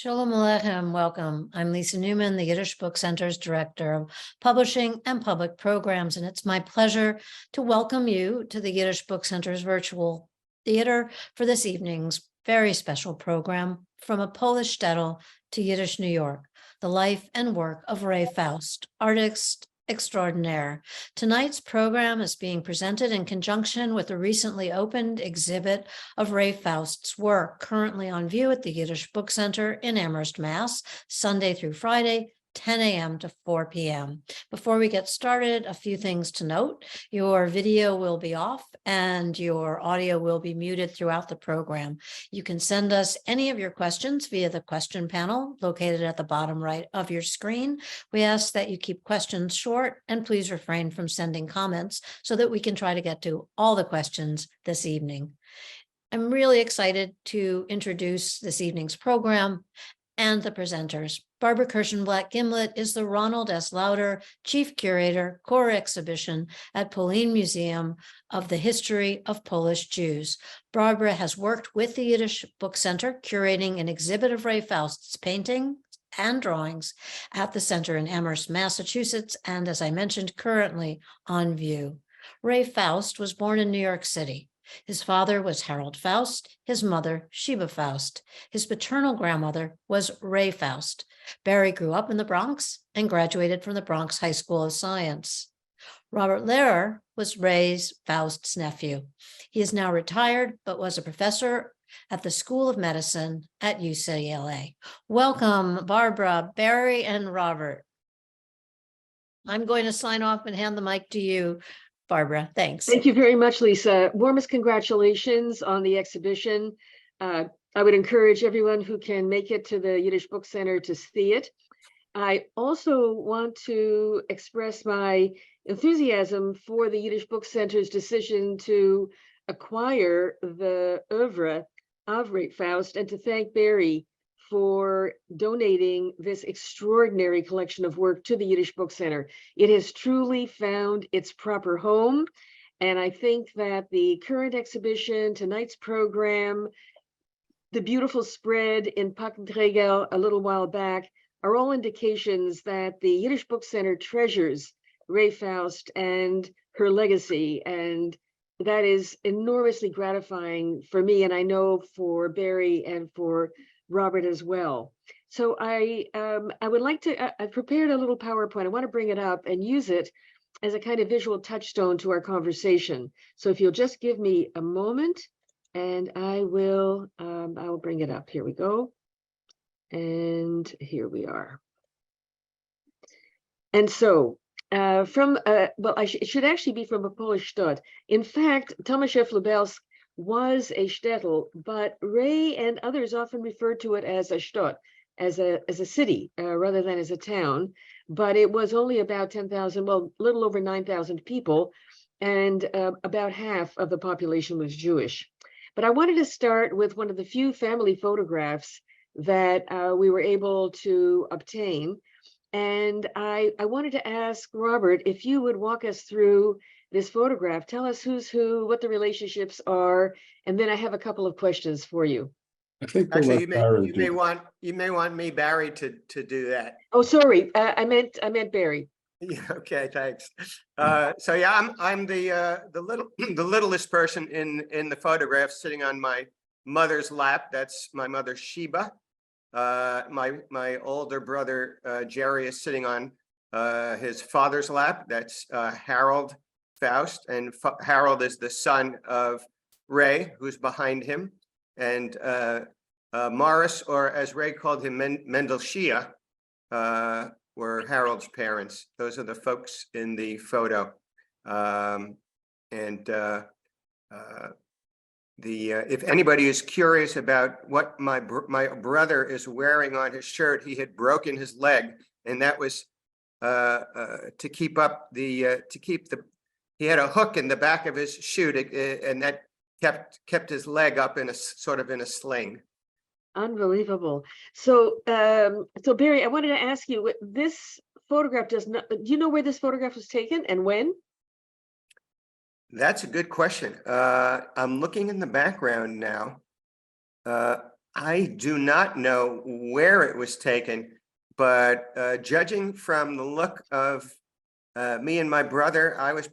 Shalom Aleichem, welcome. I'm Lisa Newman, the Yiddish Book Center's Director of Publishing and Public Programs, and it's my pleasure to welcome you to the Yiddish Book Center's virtual theater for this evening's very special program, From a Polish Shtetl to Yiddish New York, the life and work of Ray Faust, artist extraordinaire. Tonight's program is being presented in conjunction with the recently opened exhibit of Ray Faust's work, currently on view at the Yiddish Book Center in Amherst, Mass, Sunday through Friday, 10 a.m. to 4 p.m. Before we get started, a few things to note. Your video will be off and your audio will be muted throughout the program. You can send us any of your questions via the question panel located at the bottom right of your screen. We ask that you keep questions short and please refrain from sending comments so that we can try to get to all the questions this evening. I'm really excited to introduce this evening's program and the presenters. Barbara Kirshenblatt-Gimblett is the Ronald S. Lauder Chief Curator, Core Exhibition at POLIN Museum of the History of Polish Jews. Barbara has worked with the Yiddish Book Center, curating an exhibit of Ray Faust's painting and drawings at the center in Amherst, Massachusetts, and as I mentioned, currently on view. Ray Faust was born in New York City. His father was Harold Faust, his mother, Sheba Faust. His paternal grandmother was Ray Faust. Barry grew up in the Bronx and graduated from the Bronx High School of Science. Robert Lehrer was Ray Faust's nephew. He is now retired, but was a professor at the School of Medicine at UCLA. Welcome, Barbara, Barry, and Robert. I'm going to sign off and hand the mic to you, Barbara. Thanks. Thank you very much, Lisa. Warmest congratulations on the exhibition. I would encourage everyone who can make it to the Yiddish Book Center to see it. I also want to express my enthusiasm for the Yiddish Book Center's decision to acquire the oeuvre of Ray Faust and to thank Barry for donating this extraordinary collection of work to the Yiddish Book Center. It has truly found its proper home. And I think that the current exhibition, tonight's program, the beautiful spread in Packenträger a little while back are all indications that the Yiddish Book Center treasures Ray Faust and her legacy. And that is enormously gratifying for me, and I know for Barry and for Robert as well. So I would like to, I prepared a little PowerPoint. I want to bring it up and use it as a kind of visual touchstone to our conversation. So if you'll just give me a moment and I will bring it up. Here we go. And here we are. And so it should actually be from a Polish shtetl. In fact, Tomaszów Lubelsk was a shtetl, but Ray and others often referred to it as a shtetl, as a city rather than as a town. But it was only about 10,000, well, a little over 9,000 people, and about half of the population was Jewish. But I wanted to start with one of the few family photographs that we were able to obtain. And I wanted to ask Robert if you would walk us through this photograph. Tell us who's who, what the relationships are, and then I have a couple of questions for you. I think actually you may want me, Barry, to do that. Oh, sorry, I meant Barry. Yeah, okay, thanks. So yeah, I'm the littlest person in the photograph, sitting on my mother's lap. That's my mother Sheba. My older brother Jerry is sitting on his father's lap. That's Harold Faust, and Harold is the son of Ray, who's behind him, and Morris, or as Ray called him, Mendel Shia, were Harold's parents. Those are the folks in the photo. If anybody is curious about what my brother is wearing on his shirt, he had broken his leg, and that was to keep up he had a hook in the back of his shoe, and that kept his leg up in a sort of in a sling. Unbelievable. So Barry, I wanted to ask you, this photograph do you know where this photograph was taken and when? That's a good question. I'm looking in the background now. I do not know where it was taken, but judging from the look of me and my brother, I was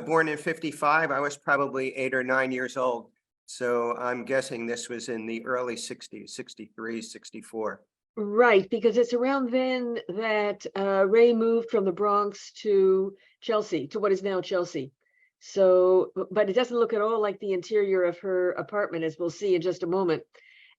born in 55. I was probably 8 or 9 years old. So I'm guessing this was in the early 60s, 63, 64. Right, because it's around then that Ray moved from the Bronx to Chelsea, to what is now Chelsea. So, but it doesn't look at all like the interior of her apartment, as we'll see in just a moment.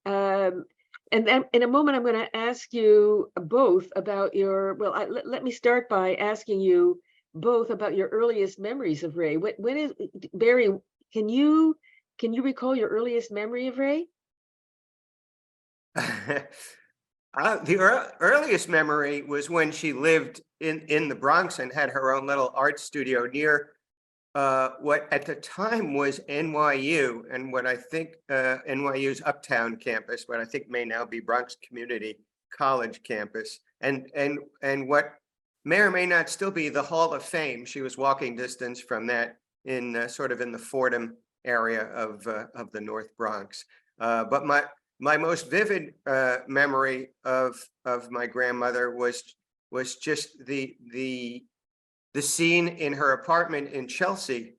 And then in a moment, I'm going to ask you both about your, well, let me start by asking you both about your earliest memories of Ray. When is, Barry, can you recall your earliest memory of Ray? The earliest memory was when she lived in the Bronx and had her own little art studio near what at the time was NYU, and what I think NYU's Uptown campus, what I think may now be Bronx Community College campus, and what may or may not still be the Hall of Fame. She was walking distance from that in sort of in the Fordham area of the North Bronx. But my most vivid memory of my grandmother was just the scene in her apartment in Chelsea.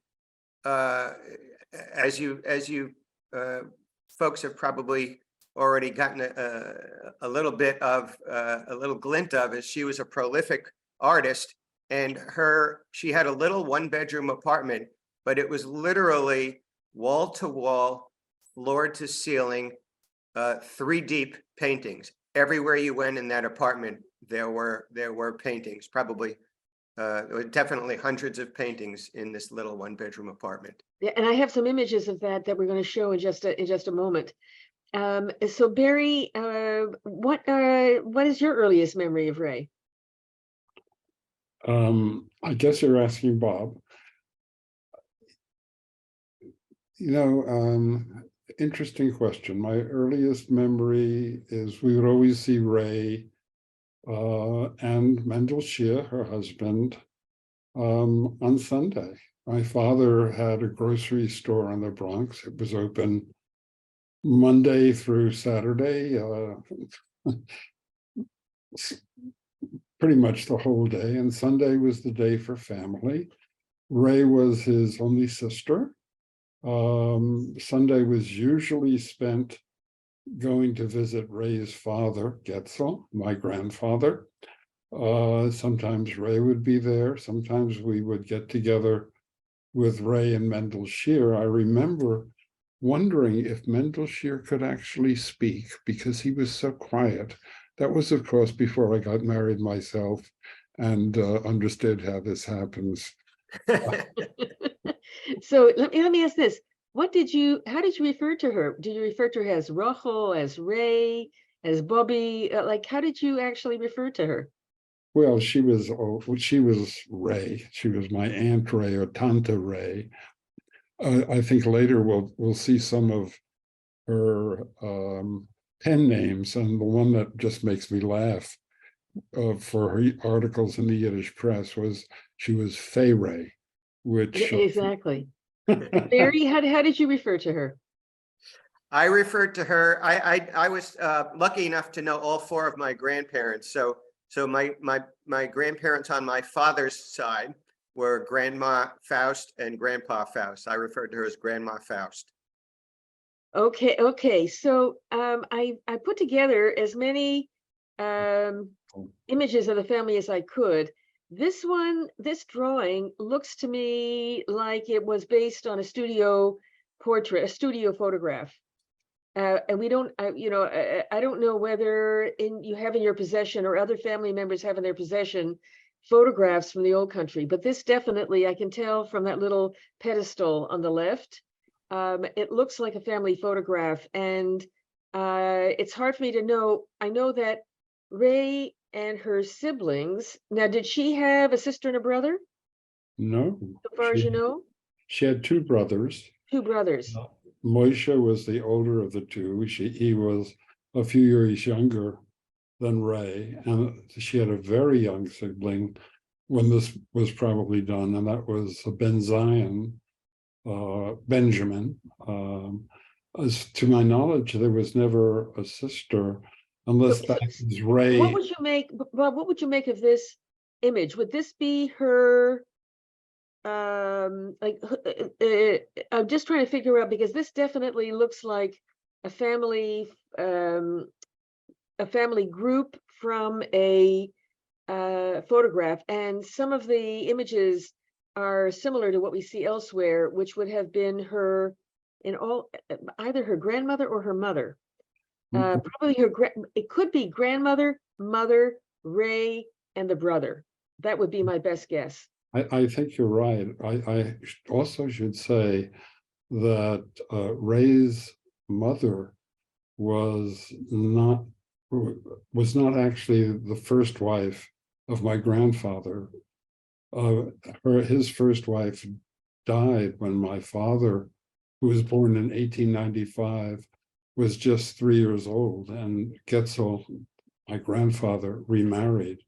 As you folks have probably already gotten a little bit of a little glint of, is she was a prolific artist, and she had a little 1-bedroom apartment, but it was literally wall to wall, floor to ceiling, 3 deep paintings. Everywhere you went in that apartment, there were paintings, probably there were definitely hundreds of paintings in this little 1-bedroom apartment. Yeah, and I have some images of that we're going to show in just a moment. So Barry, what is your earliest memory of Ray? I guess you're asking Bob. Interesting question. My earliest memory is we would always see Ray and Mendel Shear, her husband, on Sunday. My father had a grocery store in the Bronx. It was open Monday through Saturday, pretty much the whole day, and Sunday was the day for family. Ray was his only sister. Sunday was usually spent going to visit Ray's father, Getzel, my grandfather. Sometimes Ray would be there. Sometimes we would get together with Ray and Mendel Shear. I remember wondering if Mendel Shear could actually speak because he was so quiet. That was, of course, before I got married myself and understood how this happens. So let me ask this. How did you refer to her? Did you refer to her as Rachel, as Ray, as Bobby? Like, how did you actually refer to her? Well, she was Ray. She was my Aunt Ray or Tante Ray. I think later we'll see some of her pen names, and the one that just makes me laugh for her articles in the Yiddish press was she was Fay Ray, which Yeah, exactly. Barry, how did you refer to her? I referred to her. I was lucky enough to know all 4 of my grandparents. So my grandparents on my father's side were Grandma Faust and Grandpa Faust. I referred to her as Grandma Faust. Okay. So I put together as many images of the family as I could. This drawing looks to me like it was based on a studio portrait, a studio photograph. And we don't, I don't know whether you have in your possession or other family members have in their possession photographs from the old country, but this definitely, I can tell from that little pedestal on the left, it looks like a family photograph, and it's hard for me to know. I know that Ray and her siblings, now, did she have a sister and a brother? No. So far as you know? She had 2 brothers. 2 brothers. Moshe was the older of the 2. He was a few years younger than Ray, and she had a very young sibling when this was probably done, and that was Ben Zion, Benjamin. As to my knowledge, there was never a sister, unless that is Ray. What would you make, Bob, what would you make of this image? Would this be her, like, I'm just trying to figure out, because this definitely looks like a family group from a photograph, and some of the images are similar to what we see elsewhere, which would have been her in all, either her grandmother or her mother. Probably it could be grandmother, mother, Ray, and the brother. That would be my best guess. I think you're right. I also should say that Ray's mother was not actually the first wife of my grandfather. His first wife died when my father, who was born in 1895, was just 3 years old, and Getzel, my grandfather, remarried.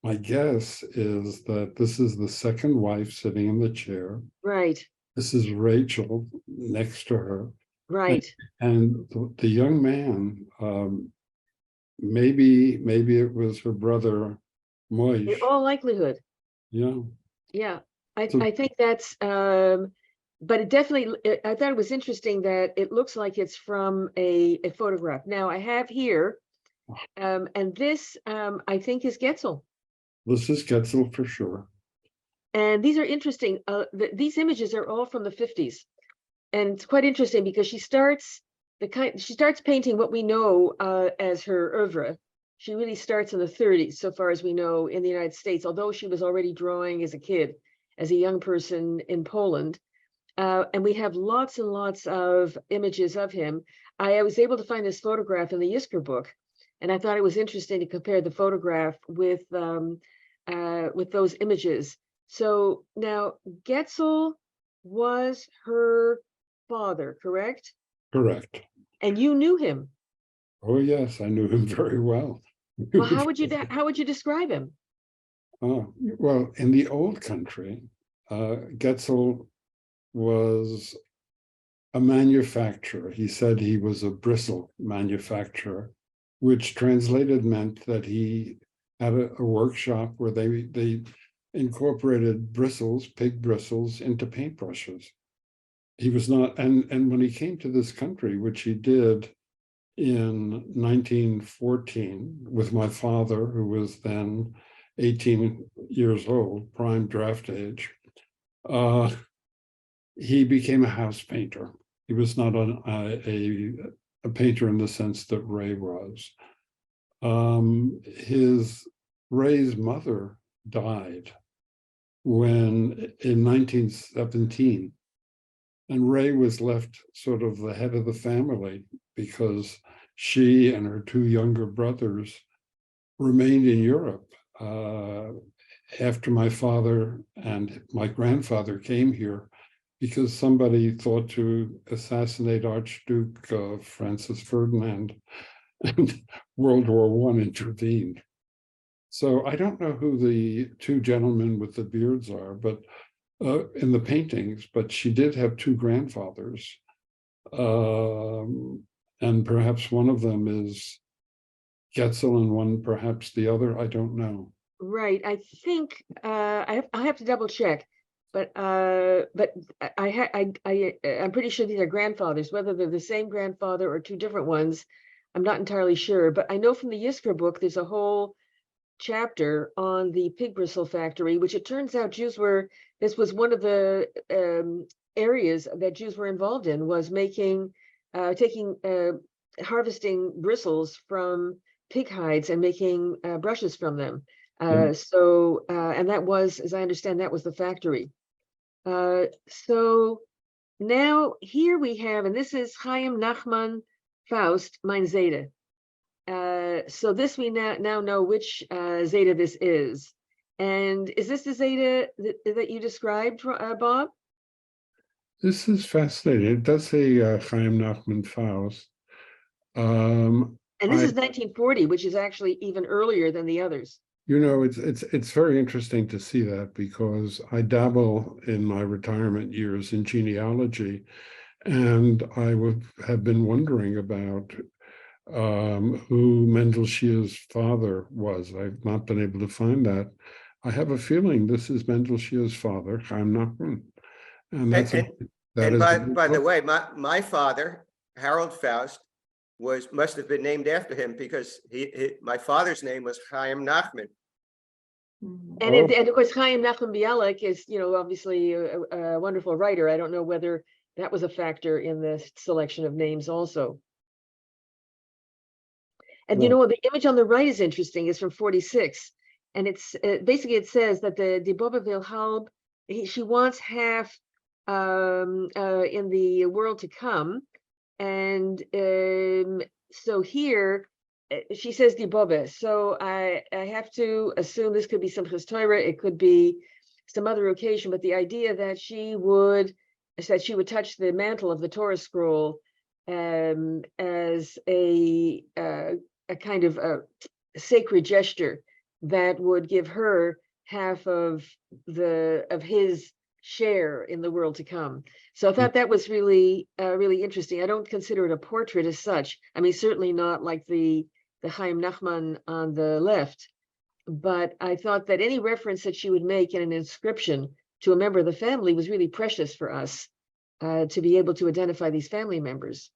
My guess is that this is the second wife sitting in the chair. Right. This is Rachel next to her. Right. And the young man, maybe it was her brother, Moish. In all likelihood. Yeah. Yeah. I think that's, but it definitely, I thought it was interesting that it looks like it's from a photograph. Now I have here, and this, I think is Getzel. This is Getzel for sure. And these are interesting. These images are all from the 50s. And it's quite interesting because she starts painting what we know as her oeuvre. She really starts in the 30s, so far as we know, in the United States, although she was already drawing as a kid, as a young person in Poland. And we have lots and lots of images of him. I was able to find this photograph in the Yisker book, and I thought it was interesting to compare the photograph with those images. So now Getzel was her father, correct? Correct. And you knew him. Oh yes, I knew him very well. Well, how would you describe him? Well, in the old country, Getzel was a manufacturer. He said he was a bristle manufacturer, which translated meant that he had a workshop where they incorporated bristles, pig bristles, into paintbrushes. He was not, and when he came to this country, which he did in 1914 with my father, who was then 18 years old, prime draft age, he became a house painter. He was not a painter in the sense that Ray was. Ray's mother died in 1917, and Ray was left sort of the head of the family because she and her two younger brothers remained in Europe after my father and my grandfather came here, because somebody thought to assassinate Archduke Francis Ferdinand, and World War I intervened. So I don't know who the two gentlemen with the beards are, but in the paintings, but she did have two grandfathers. And perhaps one of them is Getzel and one perhaps the other, I don't know. Right, I think I have to double check, but I'm pretty sure these are grandfathers. Whether they're the same grandfather or two different ones, I'm not entirely sure. But I know from the Yisker book, there's a whole chapter on the pig bristle factory, which it turns out this was one of the areas that Jews were involved in, was harvesting bristles from pig hides and making brushes from them. And that was, as I understand, that was the factory. So now here we have, and this is Chaim Nachman Faust, mein Zeta. So this we now know which Zeta this is. And is this the Zeta that you described, Bob? This is fascinating. It does say Chaim Nachman Faust. And this is 1940, which is actually even earlier than the others. You know, it's very interesting to see that, because I dabble in my retirement years in genealogy, And I would have been wondering about who Mendel Shear's father was. I've not been able to find that. I have a feeling this is Mendel Shear's father, Chaim Nachman. And that's by the way, my father, Harold Faust, must have been named after him because my father's name was Chaim Nachman. And, and of course, Chaim Nachman Bialik is, obviously a wonderful writer. I don't know whether that was a factor in the selection of names also. And the image on the right is interesting. It's from 46. And it's basically, it says that the Dibova will halb, she wants half in the world to come. And so here, she says Dibova. So I have to assume this could be some Torah, it could be some other occasion, but the idea that she would touch the mantle of the Torah scroll as a kind of a sacred gesture that would give her half of his share in the world to come. So I thought that was really really interesting. I don't consider it a portrait as such. I mean, certainly not like the Chaim Nachman on the left, but I thought that any reference that she would make in an inscription to a member of the family was really precious for us to be able to identify these family members.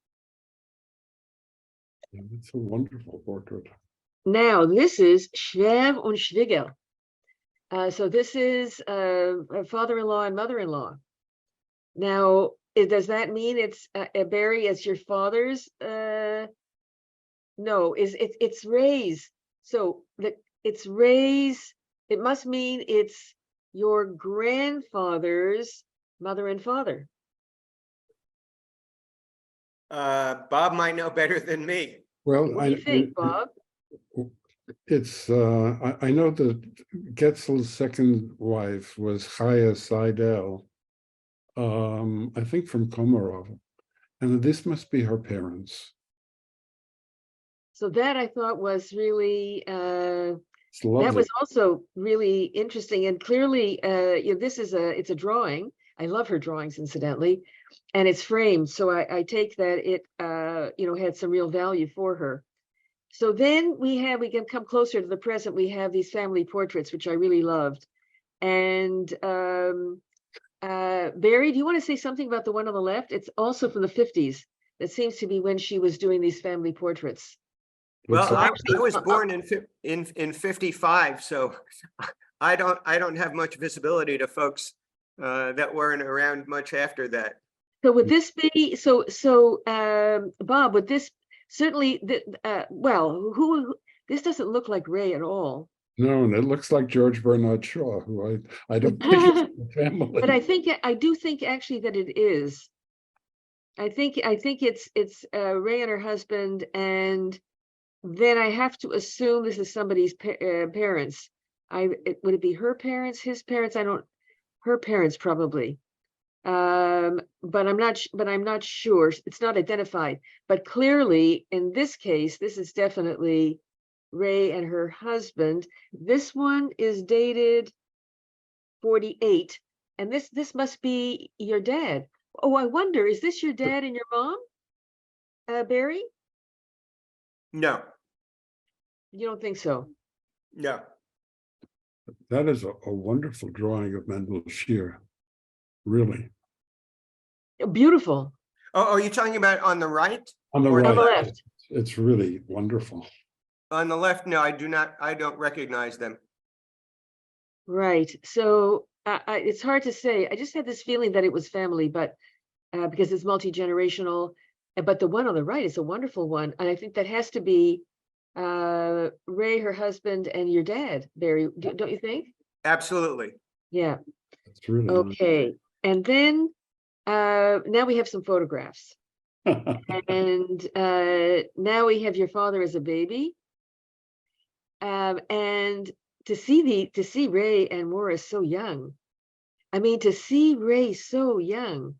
Yeah, it's a wonderful portrait. Now, this is Schwer und Schwieger. So this is father-in-law and mother-in-law. Now, does that mean it's Barry as your father's? No, it's Ray's. So it's Ray's. It must mean it's your grandfather's mother and father. Bob might know better than me. Well, What do you think, Bob? It's I know that Getzel's second wife was Chaya Seidel, I think from Komarov, and this must be her parents. So that I thought was really It's lovely. that was also really interesting, and clearly this is it's a drawing. I love her drawings, incidentally, and it's framed, so I take that it had some real value for her. So then we can come closer to the present. We have these family portraits, which I really loved. And Barry, do you want to say something about the one on the left? It's also from the 50s. That seems to be when she was doing these family portraits. Well, I was born in 55, so I don't have much visibility to folks that weren't around much after that. So would this be Bob? Would this certainly? Well, this doesn't look like Ray at all. No, and it looks like George Bernard Shaw, who I don't think is the family. But I do think actually that it is. I think it's Ray and her husband, and then I have to assume this is somebody's parents. Would it be her parents, his parents? Her parents probably. But I'm not sure. It's not identified. But clearly, in this case, this is definitely Ray and her husband. This one is dated 48, and this must be your dad. Oh, I wonder, is this your dad and your mom, Barry? No. You don't think so? No. That is a wonderful drawing of Mendel Shear. Really. Beautiful. Oh, are you talking about on the right? On the right. On the left. It's really wonderful. On the left, no, I don't recognize them. Right. So it's hard to say. I just had this feeling that it was family, but because it's multi-generational. But the one on the right is a wonderful one. And I think that has to be Ray, her husband, and your dad, Barry. Don't you think? Absolutely. Yeah. It's really okay. Nice. And then now we have some photographs. And now we have your father as a baby. And to see Ray and Morris so young. I mean, to see Ray so young.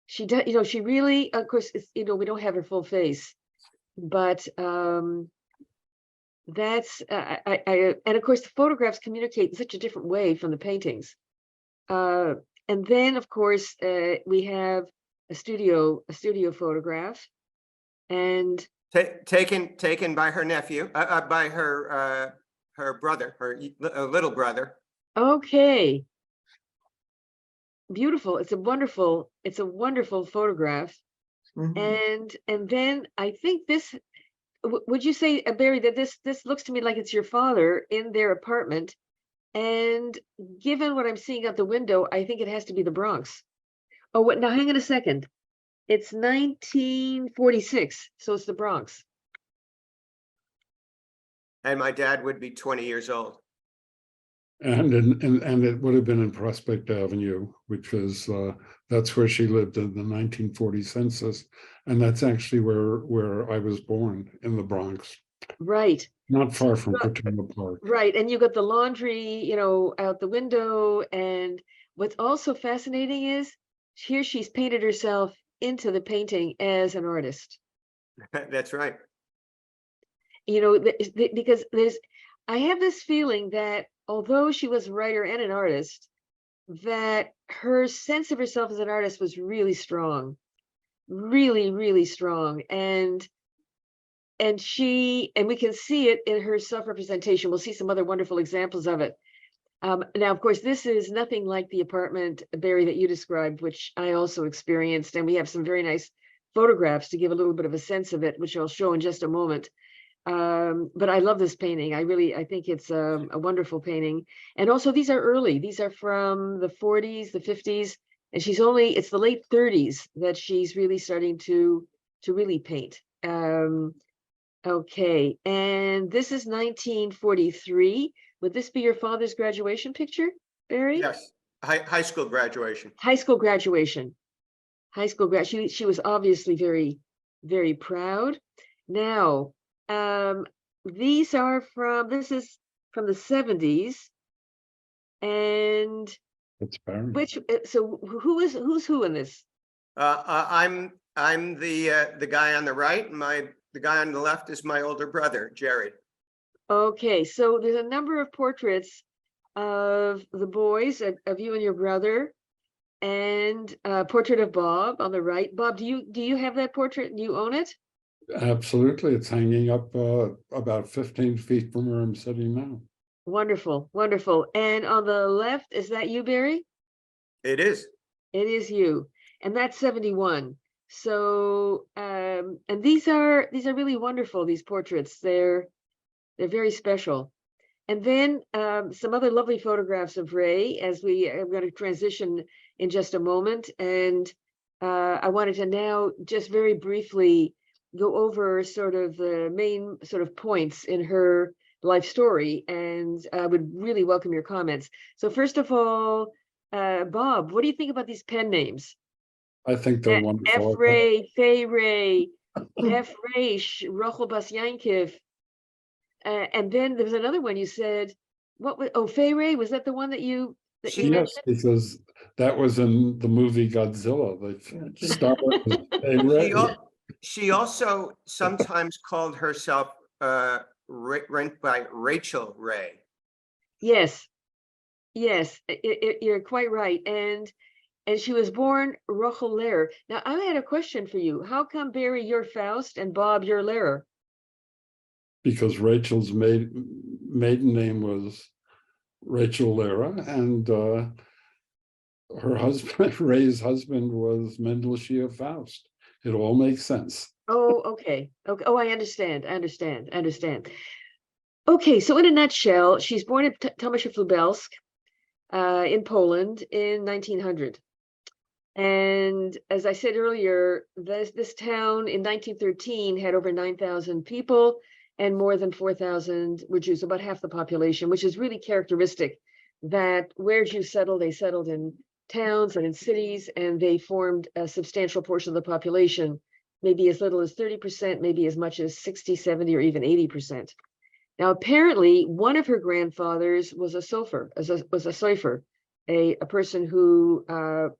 She does, she really, of course, we don't have her full face, but that's and of course the photographs communicate in such a different way from the paintings. And then of course we have a studio photograph. And Taken by her nephew, by her brother, her little brother. okay, beautiful. It's a wonderful photograph. And then I think this, would you say, Barry, that this looks to me like it's your father in their apartment? And given what I'm seeing out the window, I think it has to be the Bronx. Oh, what? Now hang on a second. It's 1946, so it's the Bronx. And my dad would be 20 years old. And it would have been in Prospect Avenue, which is that's where she lived in the 1940 census, and that's actually where I was born, in the Bronx, Right. not far from Patuma Park. Right, and you got the laundry, out the window. And what's also fascinating is here she's painted herself into the painting as an artist. That's right. Because I have this feeling that although she was a writer and an artist, that her sense of herself as an artist was really strong, really, really strong. And we can see it in her self-representation. We'll see some other wonderful examples of it. Now, of course, this is nothing like the apartment, Barry, that you described, which I also experienced. And we have some very nice photographs to give a little bit of a sense of it, which I'll show in just a moment. But I love this painting. I think it's a wonderful painting. And also these are early. These are from the 40s, the 50s. And it's the late 30s that she's really starting to really paint. Okay, and this is 1943. Would this be your father's graduation picture, Barry? Yes, high school graduation. High school graduation. She was obviously very, very proud. Now, this is from the 70s. And That's Barry. who's who in this? I'm the guy on the right. The guy on the left is my older brother, Jerry. Okay, so there's a number of portraits of the boys, of you and your brother, and a portrait of Bob on the right. Bob, do you have that portrait? Do you own it? Absolutely, it's hanging up about 15 feet from where I'm sitting now. Wonderful, wonderful. And on the left, is that you, Barry? It is. It is you, and that's 71. So, and these are really wonderful. These portraits, they're very special. And then some other lovely photographs of Ray as we are going to transition in just a moment. And I wanted to now just very briefly go over sort of the main sort of points in her life story, and I would really welcome your comments. So first of all, Bob, what do you think about these pen names? I think they're wonderful. F. Ray, Fay Ray, F. Reish, Rochel Bas Yankiv. And then there was another one you said, Fay Ray, was that the one that you Yes, mentioned? because that was in the movie Godzilla. The star was Fay Ray. She also sometimes called herself by Rachel Ray. Yes, you're quite right. And she was born Rochel Lehrer. Now, I had a question for you. How come, Barry, you're Faust and Bob, you're Lehrer? Because Rachel's maiden name was Rachel Lehrer, and her husband, Ray's husband, was Mendel Shia Faust. It all makes sense. Oh, okay. Oh, I understand. Okay, so in a nutshell, she's born in Tomaszów-Lubelsk in Poland in 1900. And as I said earlier, this town in 1913 had over 9,000 people, and more than 4,000 were Jews, about half the population, which is really characteristic that where Jews settled, they settled in towns and in cities, and they formed a substantial portion of the population, maybe as little as 30%, maybe as much as 60, 70, or even 80%. Now, apparently, one of her grandfathers was a sofer, a person who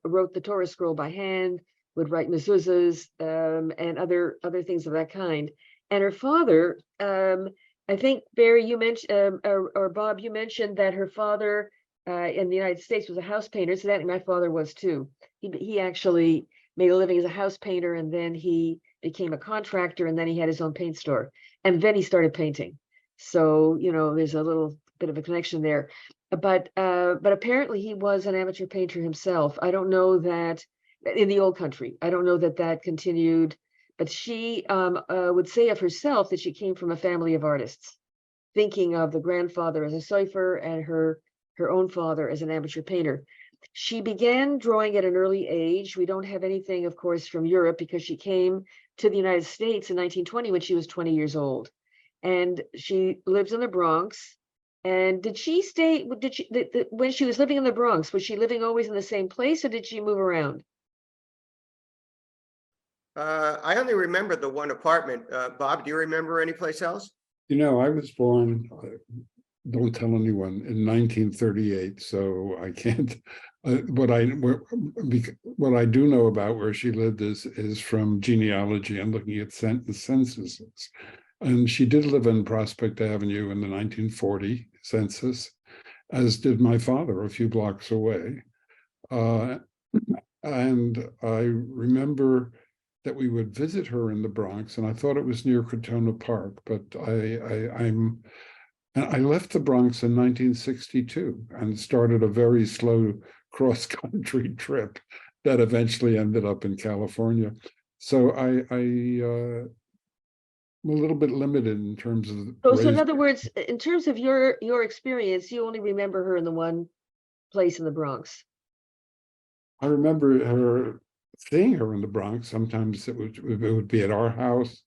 wrote the Torah scroll by hand, would write mezuzahs, and other things of that kind. And her father, I think, Barry, you mentioned, or Bob, you mentioned that her father in the United States was a house painter. So that my father was too. He actually made a living as a house painter, and then he became a contractor, and then he had his own paint store, and then he started painting. So, there's a little bit of a connection there. But apparently he was an amateur painter himself. I don't know that in the old country. I don't know that continued, but she would say of herself that she came from a family of artists, thinking of the grandfather as a cipher and her own father as an amateur painter. She began drawing at an early age. We don't have anything, of course, from Europe because she came to the United States in 1920 when she was 20 years old. And she lives in the Bronx. And when she was living in the Bronx, was she living always in the same place, or did she move around? I only remember the one apartment. Bob, do you remember any place else? I was born, don't tell anyone, in 1938, so I can't. What I do know about where she lived is from genealogy and looking at the censuses. And she did live in Prospect Avenue in the 1940 census, as did my father a few blocks away. And I remember that we would visit her in the Bronx, and I thought it was near Crotona Park, but I left the Bronx in 1962 and started a very slow cross-country trip that eventually ended up in California. So I'm a little bit limited in terms of. So in other words, in terms of your experience, you only remember her in the one place in the Bronx. I remember seeing her in the Bronx. Sometimes it would be at our house,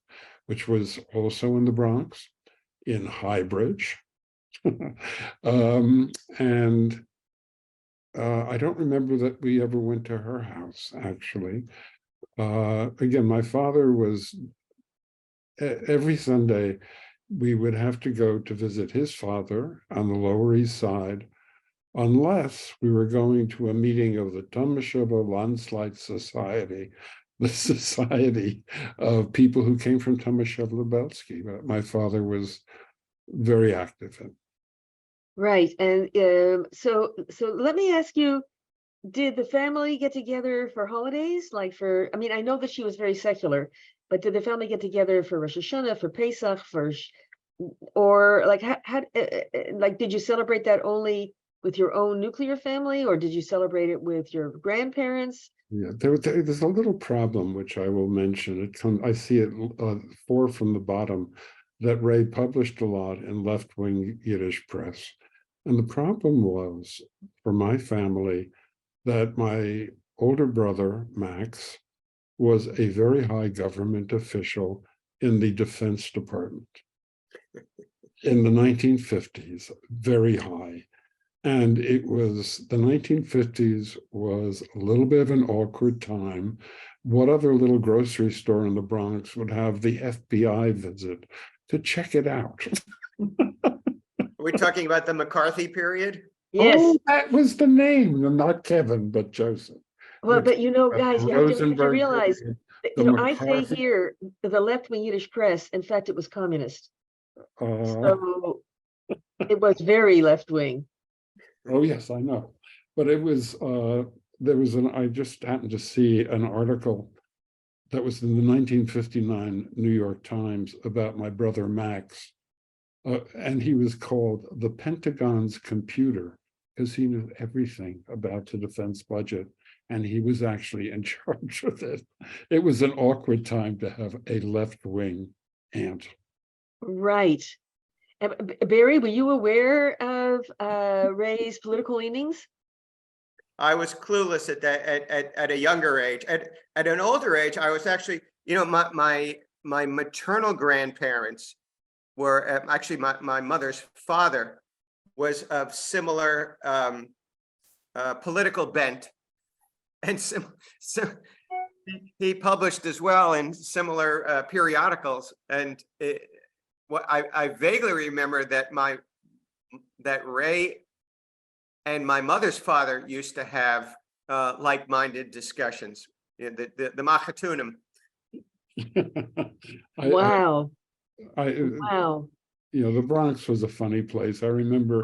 which was also in the Bronx, in Highbridge. And I don't remember that we ever went to her house, actually. Again, my father was, every Sunday, we would have to go to visit his father on the Lower East Side, unless we were going to a meeting of the Tomaszeva Landslide Society, the society of people who came from Tomaszów Lubelski, that my father was very active in. Right. And so let me ask you, did the family get together for holidays? I know that she was very secular, but did the family get together for Rosh Hashanah, for Pesach, did you celebrate that only with your own nuclear family, or did you celebrate it with your grandparents? Yeah, there's a little problem which I will mention. I see it 4 from the bottom, that Ray published a lot in left-wing Yiddish press. And the problem was, for my family, that my older brother, Max, was a very high government official in the Defense Department in the 1950s, very high. And the 1950s was a little bit of an awkward time. What other little grocery store in the Bronx would have the FBI visit to check it out? Are we talking about the McCarthy period? Yes. Oh, that was the name, not Kevin, but Joseph. Well, but guys, you have to realize, I say McCarthy. here, the left-wing Yiddish press, in fact, it was communist. So it was very left-wing. Oh, yes, I know. But it was, I just happened to see an article that was in the 1959 New York Times about my brother Max. And he was called the Pentagon's computer because he knew everything about the defense budget. And he was actually in charge of it. It was an awkward time to have a left-wing aunt. Right. Barry, were you aware of Ray's political leanings? I was clueless at a younger age. At an older age, I was actually, my maternal grandparents were actually my mother's father was of similar political bent, and so he published as well in similar periodicals. And I vaguely remember that Ray and my mother's father used to have like-minded discussions. The Machatunim. Wow. Wow. The Bronx was a funny place. I remember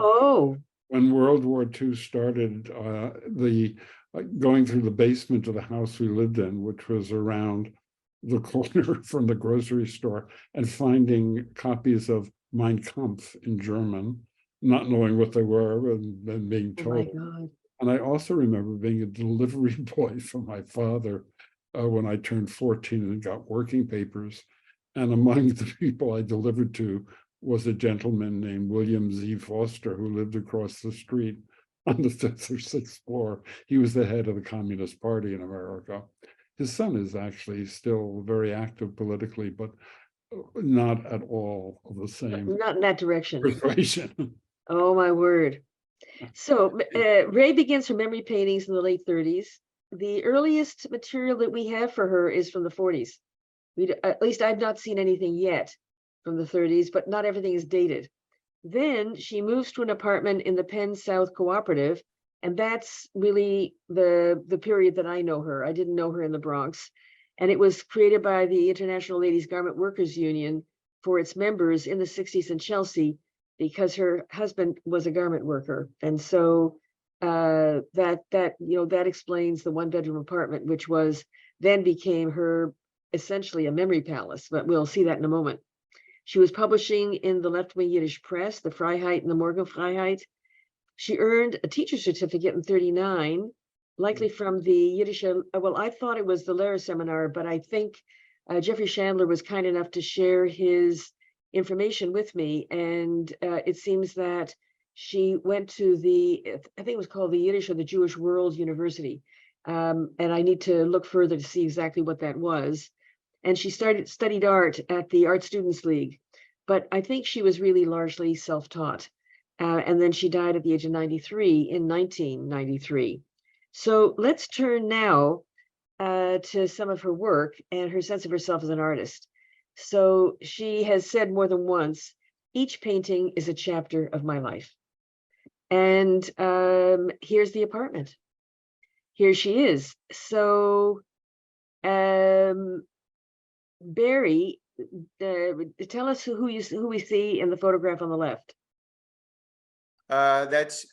when World War II started, the going through the basement of the house we lived in, which was around the corner from the grocery store, and finding copies of Mein Kampf in German, not knowing what they were, and then being Oh my told. God. And I also remember being a delivery boy for my father when I turned 14 and got working papers. And among the people I delivered to was a gentleman named William Z. Foster, who lived across the street on the 5th or 6th floor. He was the head of the Communist Party in America. His son is actually still very active politically, but not at all of the same Not in that direction. persuasion. Oh, my word. So Ray begins her memory paintings in the late 30s. The earliest material that we have for her is from the 40s. At least I've not seen anything yet from the 30s, but not everything is dated. Then she moves to an apartment in the Penn South Cooperative, and that's really the period that I know her. I didn't know her in the Bronx. And it was created by the International Ladies Garment Workers Union for its members in the 60s in Chelsea, because her husband was a garment worker. And so that explains the one-bedroom apartment, which was then became her essentially a memory palace, but we'll see that in a moment. She was publishing in the left-wing Yiddish press, the Freiheit and the Morgenfreiheit. She earned a teacher's certificate in 39, likely from the Yiddish, well, I thought it was the Lehrer seminar, but I think Jeffrey Chandler was kind enough to share his information with me. And it seems that she went to I think it was called the Yiddish or the Jewish World University. And I need to look further to see exactly what that was. And she studied art at the Art Students League, but I think she was really largely self-taught. And then she died at the age of 93 in 1993. So let's turn now to some of her work and her sense of herself as an artist. So she has said more than once, each painting is a chapter of my life. And here's the apartment. Here she is. So Barry, tell us who we see in the photograph on the left. That's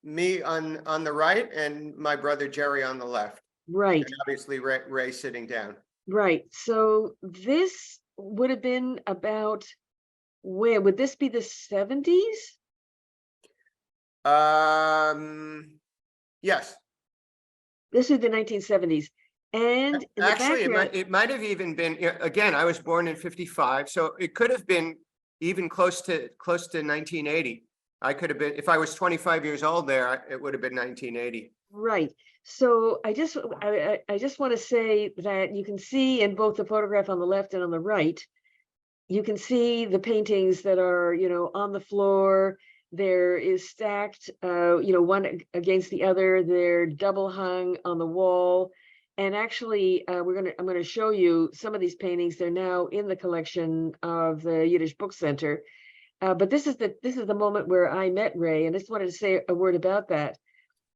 me on the right and my brother Jerry on the left. Right. And obviously Ray sitting down. Right. So this would have been about when? Would this be the 70s? Yes. This is the 1970s. And in Actually, the background, it might have even been, again, I was born in 55, so it could have been even close to 1980. I could have been, if I was 25 years old there, it would have been 1980. right. So I just want to say that you can see in both the photograph on the left and on the right, you can see the paintings that are, on the floor. There is stacked, one against the other. They're double hung on the wall. And actually, I'm going to show you some of these paintings. They're now in the collection of the Yiddish Book Center. But this is the moment where I met Ray, and I just wanted to say a word about that.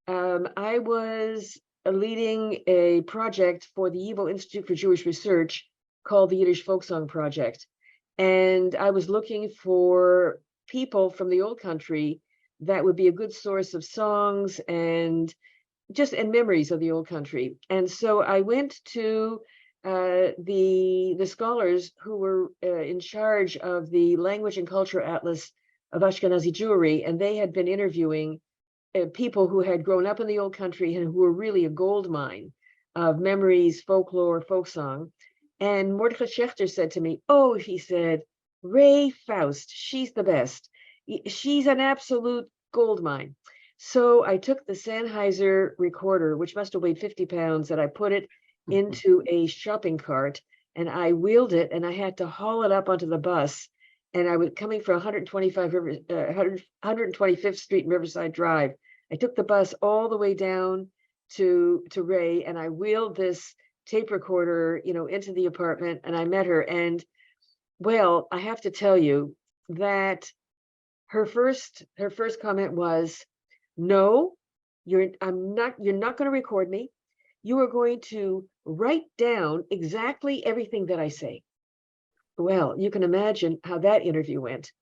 I was leading a project for the YIVO Institute for Jewish Research called the Yiddish Folk Song Project. And I was looking for people from the old country that would be a good source of songs and memories of the old country. And so I went to the scholars who were in charge of the Language and Culture Atlas of Ashkenazi Jewry, and they had been interviewing people who had grown up in the old country and who were really a gold mine of memories, folklore, folk song. And Mordechai Schechter said to me, "Oh," he said, "Ray Faust, she's the best. She's an absolute gold mine." So I took the Sennheiser recorder, which must have weighed 50 pounds, and I put it into a shopping cart, and I wheeled it, and I had to haul it up onto the bus. And I was coming from 125th Street and Riverside Drive. I took the bus all the way down to Ray, and I wheeled this tape recorder, into the apartment, and I met her. And well, I have to tell you that her first comment was, "No, you're not going to record me. You are going to write down exactly everything that I say." Well, you can imagine how that interview went.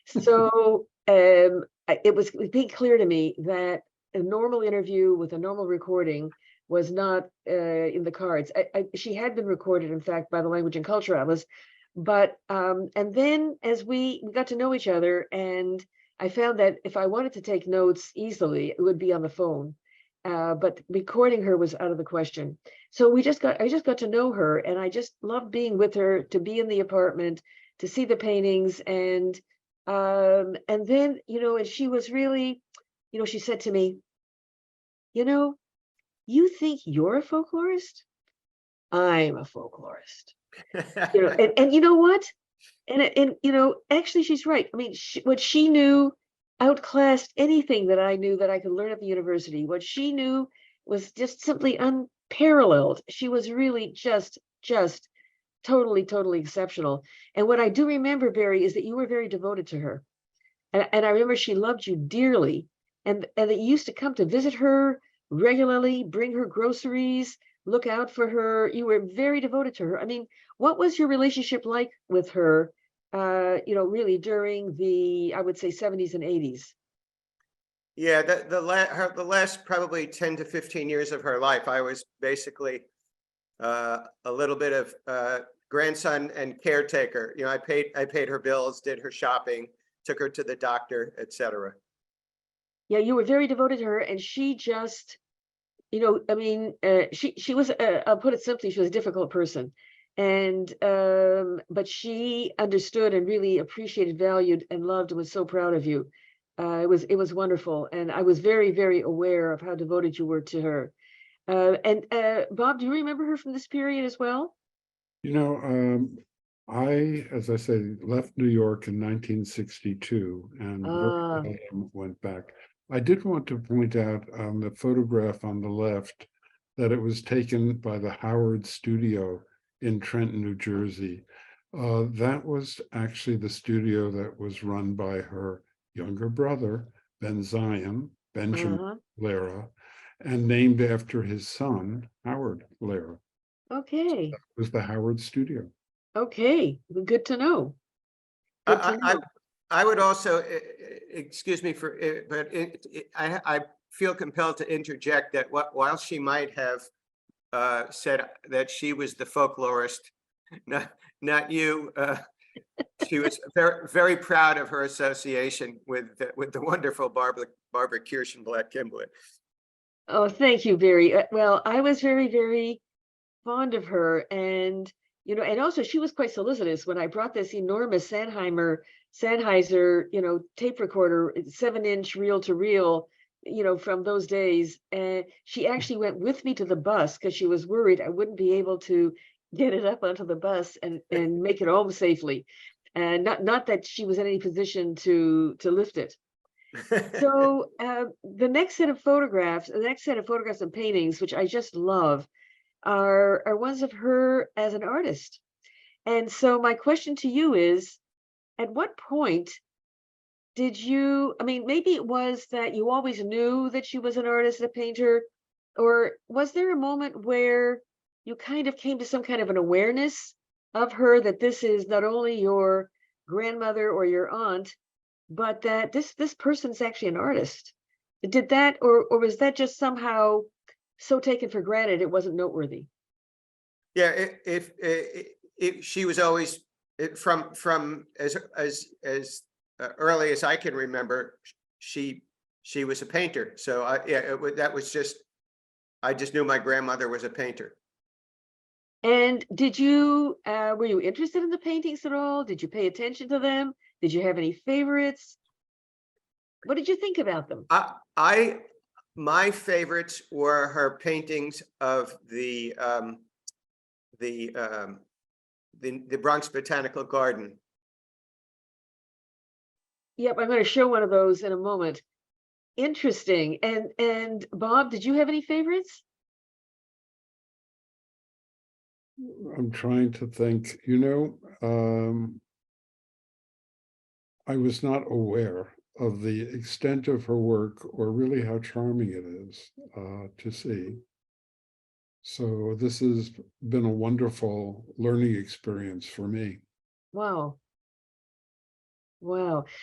So it was being clear to me that a normal interview with a normal recording was not in the cards. She had been recorded, in fact, by the Language and Culture Atlas. But and then as we got to know each other, and I found that if I wanted to take notes easily, it would be on the phone. But recording her was out of the question. So I just got to know her, and I just loved being with her, to be in the apartment, to see the paintings, and then, and she was really, she said to me, you think you're a folklorist? I'm a folklorist. And you know what? And actually she's right. I mean, what she knew outclassed anything that I knew that I could learn at the university. What she knew was just simply unparalleled. She was really just totally exceptional. And what I do remember, Barry, is that you were very devoted to her. And I remember she loved you dearly, and that you used to come to visit her regularly, bring her groceries, look out for her. You were very devoted to her. I mean, what was your relationship like with her, really during the, I would say, 70s and 80s? Yeah, the last probably 10 to 15 years of her life, I was basically a little bit of grandson and caretaker. I paid her bills, did her shopping, took her to the doctor, etc. Yeah, you were very devoted to her, and she just, she was, I'll put it simply, she was a difficult person. And but she understood and really appreciated, valued, and loved, and was so proud of you. It was wonderful, and I was very aware of how devoted you were to her. And Bob, do you remember her from this period as well? I, as I say, left New York in 1962 and very seldom went back. I did want to point out on the photograph on the left that it was taken by the Howard Studio in Trenton, New Jersey. That was actually the studio that was run by her younger brother, Benjamin Lara, and named after his son, Howard Lara. Okay. That was the Howard Studio. Okay, good to know. I would also, excuse me for, but I feel compelled to interject that while she might have said that she was the folklorist, not you, she was very proud of her association with the wonderful Barbara Kirshenblatt-Gimblett. Oh, thank you, Barry. Well, I was very fond of her, and and also she was quite solicitous when I brought this enormous Sennheiser, tape recorder, 7-inch reel to reel, from those days. And she actually went with me to the bus because she was worried I wouldn't be able to get it up onto the bus and make it home safely. And not that she was in any position to lift it. So the next set of photographs and paintings, which I just love, are ones of her as an artist. And so my question to you is, at what point did you, maybe it was that you always knew that she was an artist, a painter, or was there a moment where you kind of came to some kind of an awareness of her, that this is not only your grandmother or your aunt, but that this person's actually an artist? Did that, or was that just somehow so taken for granted it wasn't noteworthy? Yeah, if she was always, from as early as I can remember, she was a painter. So that was just, I just knew my grandmother was a painter. And did you were you interested in the paintings at all? Did you pay attention to them? Did you have any favorites? What did you think about them? My favorites were her paintings of the Bronx Botanical Garden. Yep, I'm going to show one of those in a moment. Interesting. And Bob, did you have any favorites? I'm trying to think, I was not aware of the extent of her work or really how charming it is to see. So this has been a wonderful learning experience for me. Wow.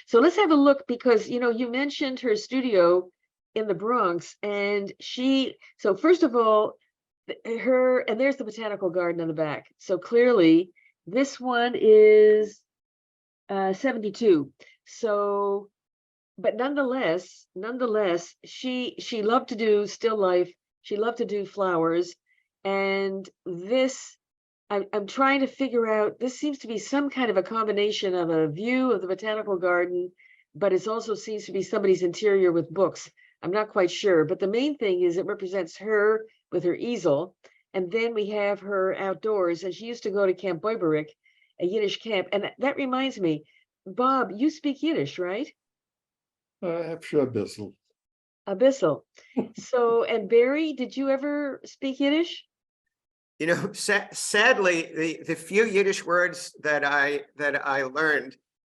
So let's have a look, because you mentioned her studio in the Bronx. And so first of all, and there's the Botanical Garden in the back. So clearly this one is 72. So, but nonetheless, she loved to do still life. She loved to do flowers. And this, I'm trying to figure out, this seems to be some kind of a combination of a view of the Botanical Garden, but it also seems to be somebody's interior with books. I'm not quite sure, but the main thing is it represents her with her easel. And then we have her outdoors, and she used to go to Camp Boiberik, a Yiddish camp. And that reminds me, Bob, you speak Yiddish, right? After Abyssal. Abyssal. So, and Barry, did you ever speak Yiddish? You know, sadly, the few Yiddish words that I learned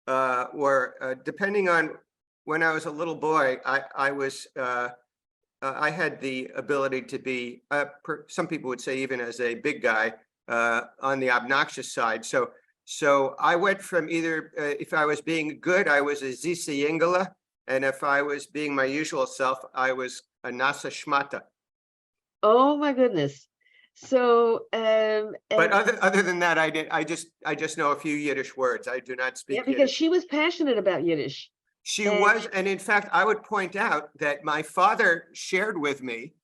were depending on when I was a little boy. I had the ability to be, some people would say, even as a big guy, on the obnoxious side. So I went from either, if I was being good, I was a Zisa Yingala, and if I was being my usual self, I was a Nasa Shmata. Oh my goodness. So, but other than that, I just know a few Yiddish words. I do not speak because Yiddish. she was passionate about Yiddish. She was, and in fact, I would point out that my father shared with me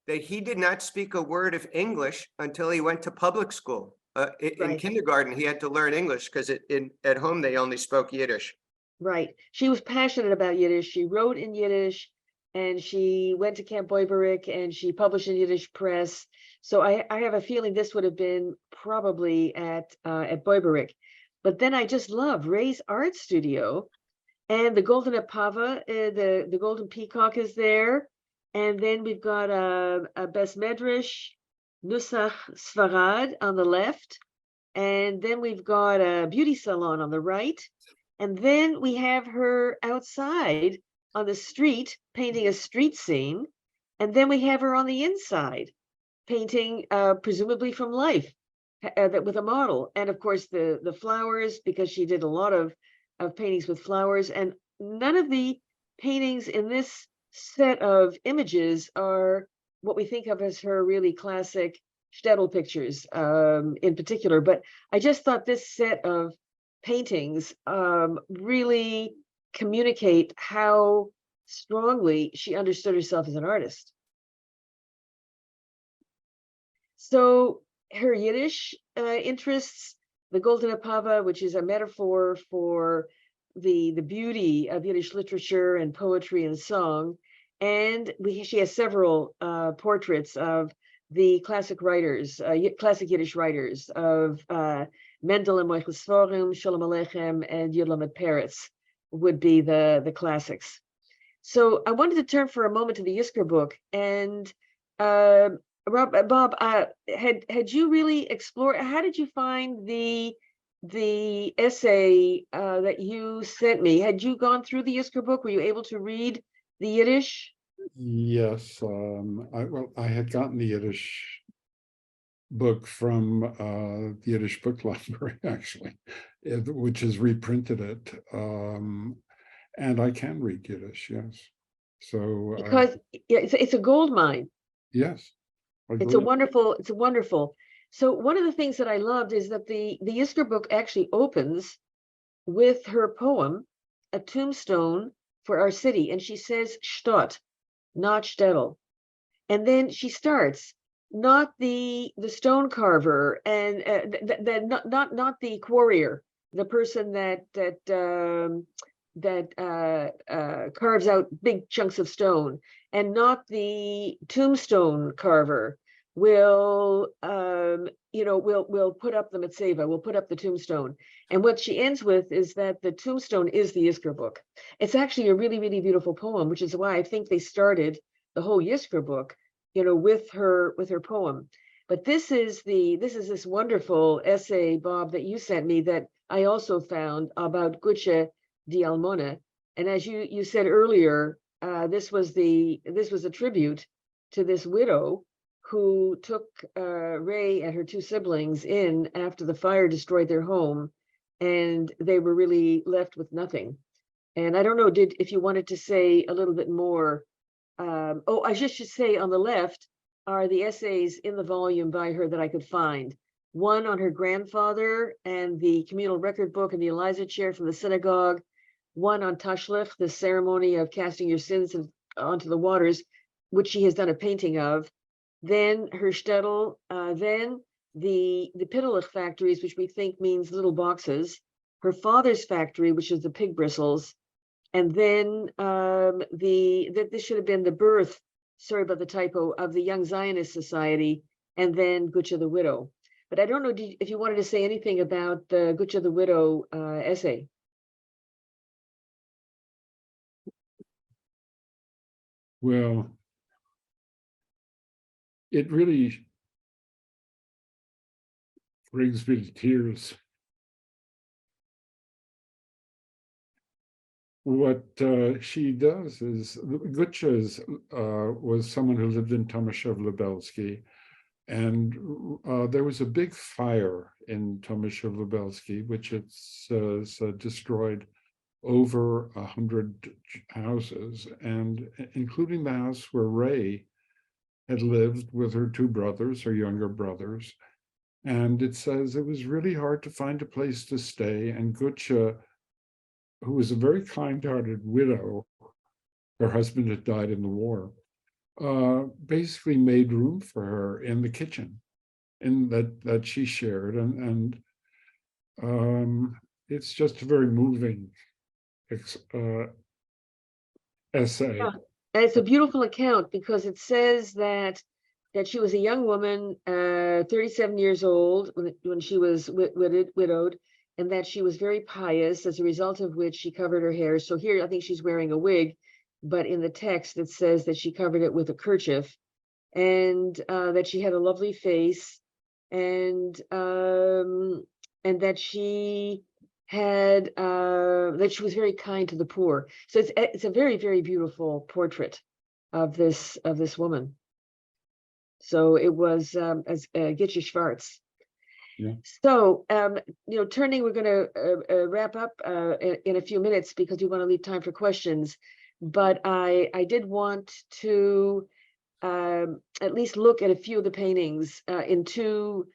that he did not speak a word of English until he went to public school. In kindergarten, he had to learn English because at home they only spoke Yiddish. Right. She was passionate about Yiddish. She wrote in Yiddish, and she went to Camp Boiberik, and she published in Yiddish press. So I have a feeling this would have been probably at Boiberik. But then I just love Ray's art studio, and the Golden Apava, the Golden Peacock is there. And then we've got a Bes Medrash, Nusach Sfarad on the left. And then we've got a beauty salon on the right. And then we have her outside on the street painting a street scene. And then we have her on the inside painting, presumably from life, with a model. And of course, the flowers, because she did a lot of paintings with flowers. And none of the paintings in this set of images are what we think of as her really classic shtetl pictures in particular. But I just thought this set of paintings really communicate how strongly she understood herself as an artist. So her Yiddish interests, the Golden Apava, which is a metaphor for the beauty of Yiddish literature and poetry and song. And she has several portraits of the classic writers, classic Yiddish writers of Mendel and Moichel Sforim, Shalom Aleichem, and Yud Lamed Peretz would be the classics. So I wanted to turn for a moment to the Yizkor book. And Bob, had you really explored, how did you find the essay that you sent me? Had you gone through the Yizkor book? Were you able to read the Yiddish? Yes, I had gotten the Yiddish book from the Yiddish Book Library, actually, which has reprinted it, and I can read Yiddish, yes. So because it's a gold mine. Yes, it's a wonderful. So one of the things that I loved is that the Yizkor book actually opens with her poem, A Tombstone for Our City, and she says Stott, not shtetl. And then she starts, not the stone carver, and not the quarrier, the person that carves out big chunks of stone, and not the tombstone carver will put up the mitzvah, will put up the tombstone. And what she ends with is that the tombstone is the Yizkor book. It's actually a really, really beautiful poem, which is why I think they started the whole Yizkor book, with her poem. But this is this wonderful essay, Bob, that you sent me that I also found about Gutsche di Almona. And as you said earlier, this was a tribute to this widow who took Ray and her two siblings in after the fire destroyed their home, and they were really left with nothing. And I don't know, if you wanted to say a little bit more oh, I just should say on the left are the essays in the volume by her that I could find. One on her grandfather and the communal record book and the Eliza chair from the synagogue. One on Tashlich, the ceremony of casting your sins onto the waters, which she has done a painting of. Then her shtetl, then the Pittelich factories, which we think means little boxes. Her father's factory, which is the pig bristles. And then this should have been the birth, sorry about the typo, of the Young Zionist Society, and then Gutcha the Widow. But I don't know if you wanted to say anything about the Gutcha the Widow essay. Well, it really brings me to tears. What she does is, Gutcha was someone who lived in Tomaszów-Lubelski, and there was a big fire in Tomaszów-Lubelski, which it's destroyed over 100 houses, and including the house where Ray had lived with her two brothers, her younger brothers. And it says it was really hard to find a place to stay, and Gutcha, who was a very kind-hearted widow, her husband had died in the war, basically made room for her in the kitchen, in that she shared, and it's just a very moving essay. Yeah. And it's a beautiful account because it says that she was a young woman, 37 years old when she was widowed, and that she was very pious, as a result of which she covered her hair. So here I think she's wearing a wig, but in the text it says that she covered it with a kerchief, and that she had a lovely face, and that she had that she was very kind to the poor. So it's a very, very beautiful portrait of this woman. So it was as Gitche Schwartz. Yeah. So turning, we're going to wrap up in a few minutes because we want to leave time for questions. But I did want to at least look at a few of the paintings in two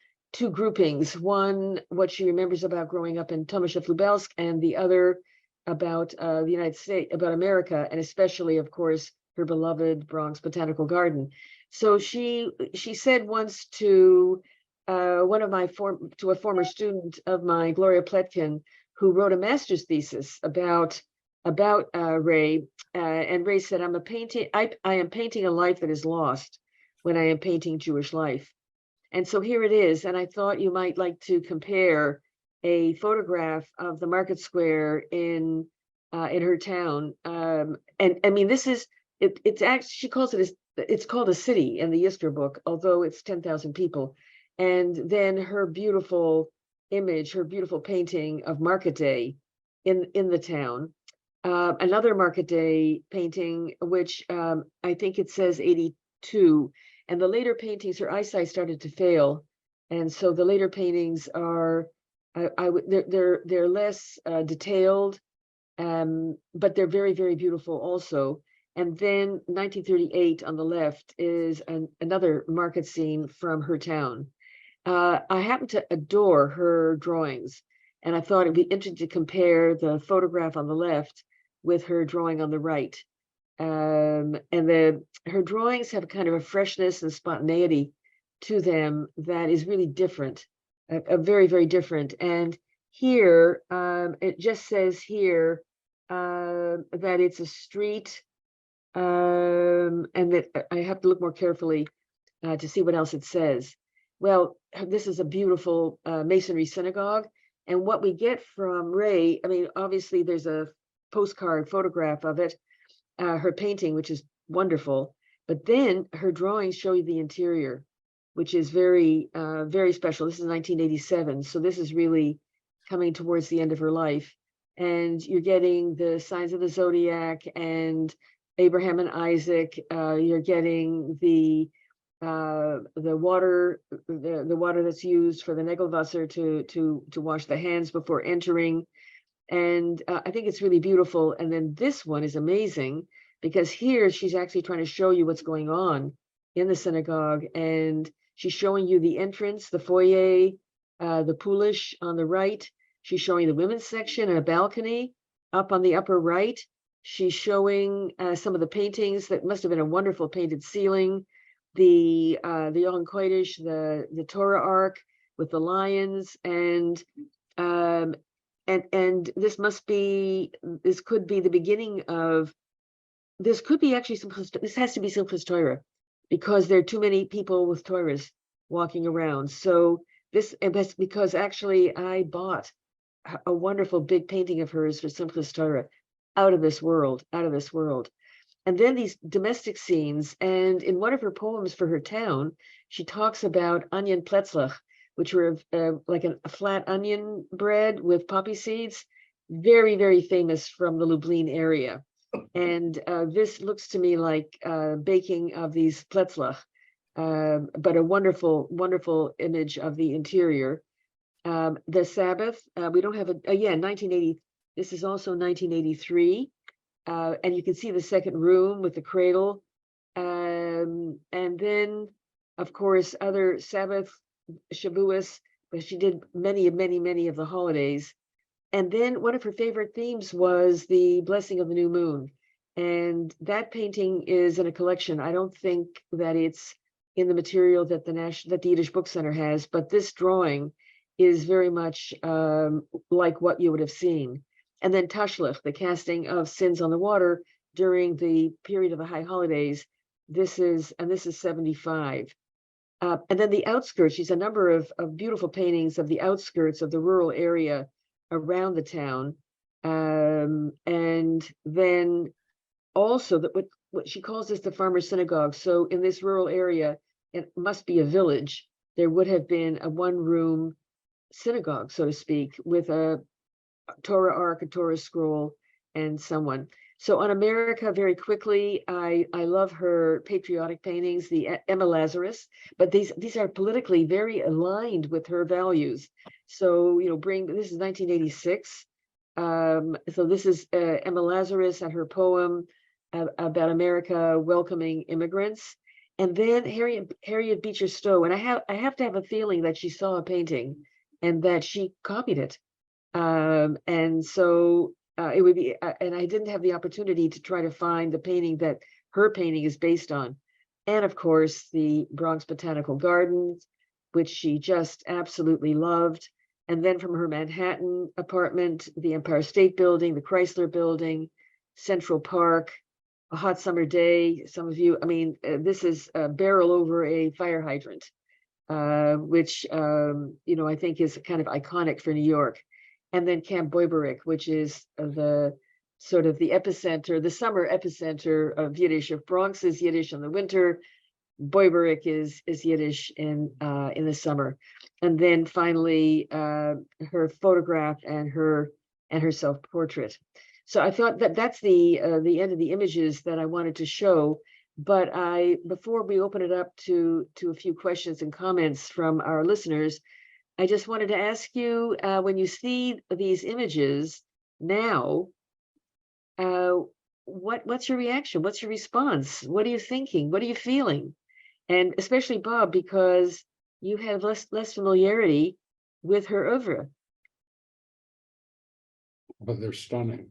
groupings. One, what she remembers about growing up in Tomaszów-Lubelsk, and the other about the United States, about America, and especially, of course, her beloved Bronx Botanical Garden. So she said once to to a former student of mine, Gloria Pletkin, who wrote a master's thesis about Ray, and Ray said, I am painting a life that is lost when I am painting Jewish life. And so here it is. And I thought you might like to compare a photograph of the market square in her town. And I mean, this is, it's actually, she calls it's called a city in the Yister book, although it's 10,000 people. And then her beautiful image, her beautiful painting of Market Day in the town. Another Market Day painting, which I think it says 82. And the later paintings, her eyesight started to fail, and so the later paintings are, they're less detailed, but they're very, very beautiful also. And then 1938 on the left is another market scene from her town. I happen to adore her drawings, and I thought it'd be interesting to compare the photograph on the left with her drawing on the right. And her drawings have kind of a freshness and spontaneity to them that is really different, a very, very different. And here, it just says here that it's a street, and that I have to look more carefully to see what else it says. Well, this is a beautiful masonry synagogue, and what we get from Ray, I mean, obviously there's a postcard photograph of it, her painting, which is wonderful, but then her drawings show you the interior, which is very, very special. This is 1987, so this is really coming towards the end of her life, and you're getting the signs of the zodiac and Abraham and Isaac. You're getting the water, the water that's used for the Negelwasser to wash the hands before entering. And I think it's really beautiful. And then this one is amazing. because here she's actually trying to show you what's going on in the synagogue, and she's showing you the entrance, the foyer, the Polish on the right. She's showing the women's section and a balcony up on the upper right. She's showing some of the paintings that must have been a wonderful painted ceiling, the Yom Kodesh, the Torah Ark with the lions, and this could be the beginning of, this could be actually this has to be Simchas Torah, because there are too many people with Torahs walking around. So that's because actually I bought a wonderful big painting of hers for Simchas Torah, out of this world. And then these domestic scenes, and in one of her poems for her town, she talks about onion pletzlach, which were like a flat onion bread with poppy seeds, very, very famous from the Lublin area. And this looks to me like baking of these pletzlach, but a wonderful, wonderful image of the interior. The Sabbath, we don't have 1980, this is also 1983. And you can see the second room with the cradle. And then, of course, other Sabbath, Shavuos, but she did many of the holidays. And then one of her favorite themes was the blessing of the new moon. And that painting is in a collection. I don't think that it's in the material that the Yiddish Book Center has, but this drawing is very much like what you would have seen. And then Tashlich, the casting of sins on the water during the period of the high holidays. This is 75. And then the outskirts, she's a number of beautiful paintings of the outskirts of the rural area around the town. And then also what she calls this the farmer's synagogue. So in this rural area, it must be a village. There would have been a one-room synagogue, so to speak, with a Torah ark, a Torah scroll, and someone. So on America, very quickly, I love her patriotic paintings, the Emma Lazarus, but these are politically very aligned with her values. So, this is 1986. So this is Emma Lazarus and her poem about America welcoming immigrants. And then Harriet Beecher Stowe. And I have to have a feeling that she saw a painting and that she copied it. And so it would be, and I didn't have the opportunity to try to find the painting that her painting is based on. And of course, the Bronx Botanical Garden, which she just absolutely loved. And then from her Manhattan apartment, the Empire State Building, the Chrysler Building, Central Park, a hot summer day. Some of you, this is a barrel over a fire hydrant, which, I think is kind of iconic for New York. And then Camp Boiberich, which is the sort of the epicenter, the summer epicenter of Yiddish. If Bronx is Yiddish in the winter, Boiberich is Yiddish in the summer. And then finally, her photograph and her self-portrait. So I thought that's the end of the images that I wanted to show. But before we open it up to a few questions and comments from our listeners, I just wanted to ask you, when you see these images now, what's your reaction? What's your response? What are you thinking? What are you feeling? And especially Bob, because you have less familiarity with her oeuvre. But they're stunning.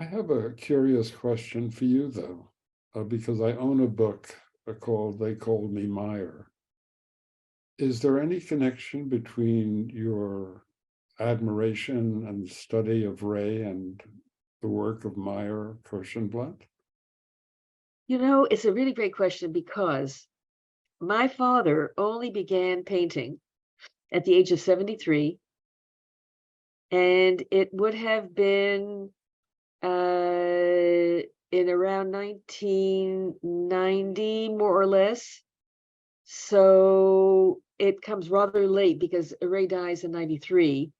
I have a curious question for you, though. Because I own a book called They Called Me Meyer. Is there any connection between your admiration and study of Ray and the work of Meyer Kirshenblatt? It's a really great question, because my father only began painting at the age of 73, and it would have been in around 1990, more or less. So it comes rather late, because Ray dies in 93,